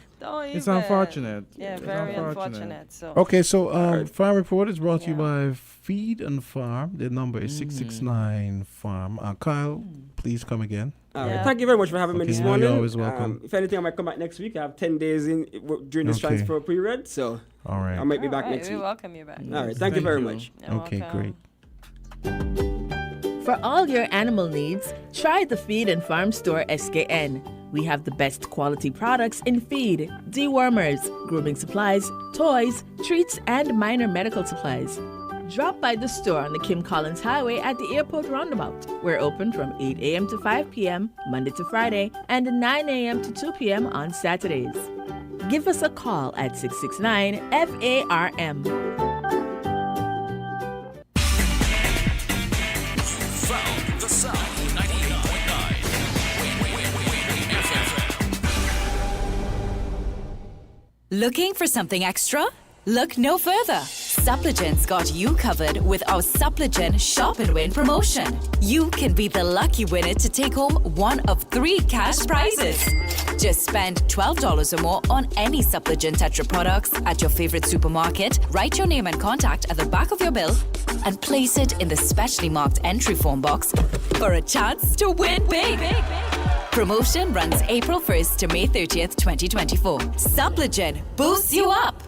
It's unfortunate. Yeah, very unfortunate. So. Okay, so Farm Report is brought to you by Feed and Farm. Their number is 669 Farm. Kyle, please come again. All right. Thank you very much for having me this morning. You're always welcome. If anything, I might come back next week. I have 10 days during this transfer period, so all right. I might be back next week. We welcome you back. All right. Thank you very much. Okay, great. For all your animal needs, try the Feed and Farm Store SKN. We have the best quality products in feed, dewormers, grooming supplies, toys, treats, and minor medical supplies. Drop by the store on the Kim Collins Highway at the airport roundabout. We're open from 8 a.m. to 5 p.m. Monday to Friday and 9 a.m. to 2 p.m. on Saturdays. Give us a call at 669-FARM. From the South, 98.9 WIN FM. Looking for something extra? Look no further. Suppligent's got you covered with our Suppligent Shop and Win promotion. You can be the lucky winner to take home one of 3 cash prizes. Just spend $12 or more on any Suppligent Tetra products at your favorite supermarket, write your name and contact at the back of your bill, and place it in the specially marked entry form box for a chance to win big. Promotion runs April 1st to May 30th, 2024. Suppligent boosts you up.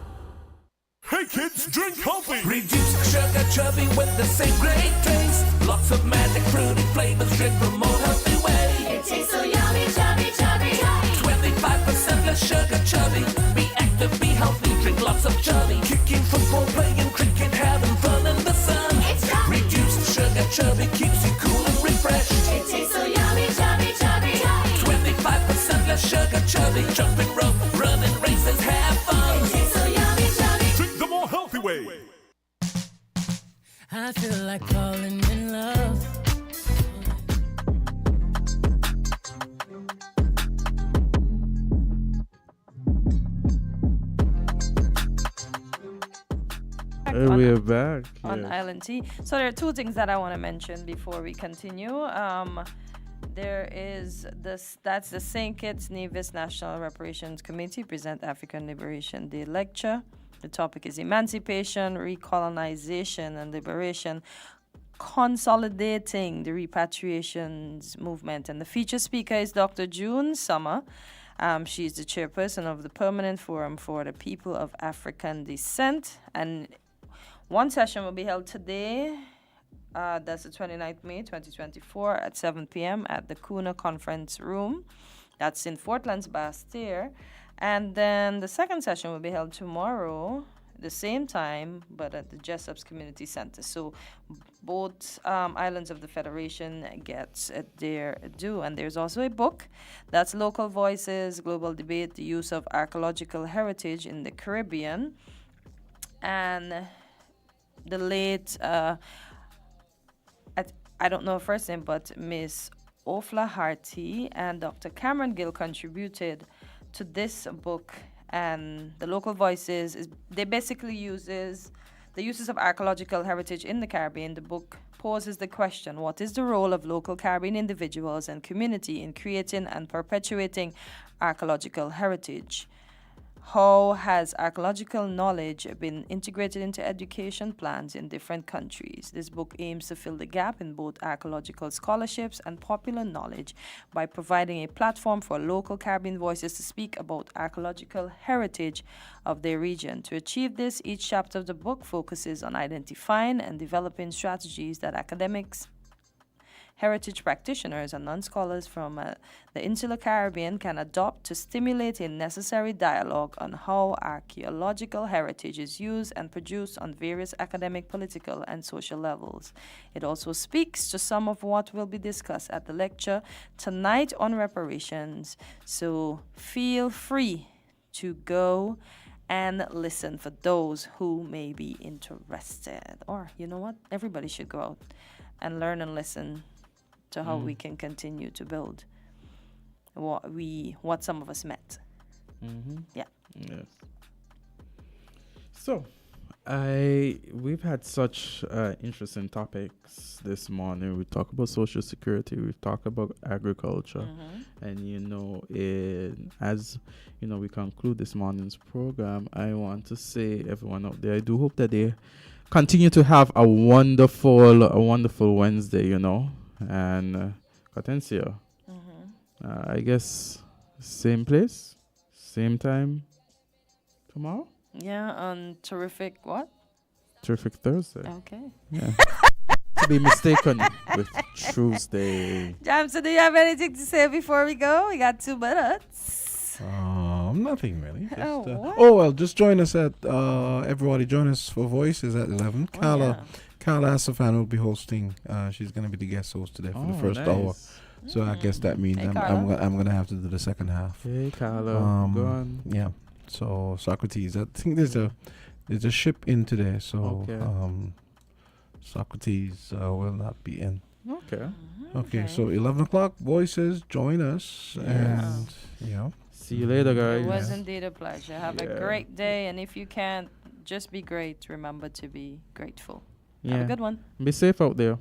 Hey kids, drink healthy! Reduce sugar chubby with the same great taste. Lots of magic fruity flavors, drink the more healthy way. It tastes so yummy, chubby, chubby. 25% less sugar chubby. Be active, be healthy, drink lots of chubby. Kicking football, playing cricket, having fun in the sun. It's chubby. Reduced sugar chubby keeps you cool and refreshed. It tastes so yummy, chubby, chubby. 25% less sugar chubby. Jumping rope, running races, have fun. It tastes so yummy, chubby. Drink the more healthy way. I feel like falling in love. We're back on Island T. So there are 2 things that I want to mention before we continue. There is that's the St. Kitts Nevis National Reparations Committee present African Liberation Day lecture. The topic is emancipation, recolonization, and liberation, consolidating the repatriations movement. And the featured speaker is Dr. June Summer. She's the chairperson of the Permanent Forum for the People of African Descent. And one session will be held today. That's the 29th May 2024 at 7 p.m. at the Kuna Conference Room. That's in Fort Lands Bastille. And then the second session will be held tomorrow, the same time, but at the Jessup's Community Center. So both islands of the Federation gets their due. And there's also a book that's Local Voices, Global Debate, the Use of Archaeological Heritage in the Caribbean. And the late, I don't know her first name, but Miss Ofla Harty and Dr. Cameron Gill contributed to this book. And the Local Voices they basically uses the uses of archaeological heritage in the Caribbean. The book poses the question: what is the role of local Caribbean individuals and community in creating and perpetuating archaeological heritage? How has archaeological knowledge been integrated into education plans in different countries? This book aims to fill the gap in both archaeological scholarships and popular knowledge by providing a platform for local Caribbean voices to speak about archaeological heritage of their region. To achieve this, each chapter of the book focuses on identifying and developing strategies that academics, heritage practitioners, and non-scholars from the insular Caribbean can adopt to stimulate a necessary dialogue on how archaeological heritage is used and produced on various academic, political, and social levels. It also speaks to some of what will be discussed at the lecture tonight on reparations. So feel free to go and listen for those who may be interested. Or, you know what? Everybody should go out and learn and listen to how we can continue to build what some of us met. Yeah. Yes. So, we've had such interesting topics this morning. We talk about social security. We've talked about agriculture, and as we conclude this morning's program, I want to say, everyone out there, I do hope that they continue to have a wonderful Wednesday, you know. And Kortensia, I guess same place, same time tomorrow. Yeah, on Terrific what? Terrific Thursday. Okay. Yeah. To be mistaken with Tuesday. Jam, so do you have anything to say before we go? We got 2 minutes. Nothing really. What? Well, just join us at everybody join us for Voices at 11. Carla Asafan will be hosting. She's going to be the guest host today for the first hour. So I guess that means I'm gonna have to do the second half. Hey Carla, go on. Yeah. So Socrates, I think there's a ship in today. So Socrates will not be in. Okay. Okay. So 11 o'clock. Voices, join us, and see you later, guys. It was indeed a pleasure. Have a great day, and if you can't, just be great. Remember to be grateful. Have a good one. Be safe out there.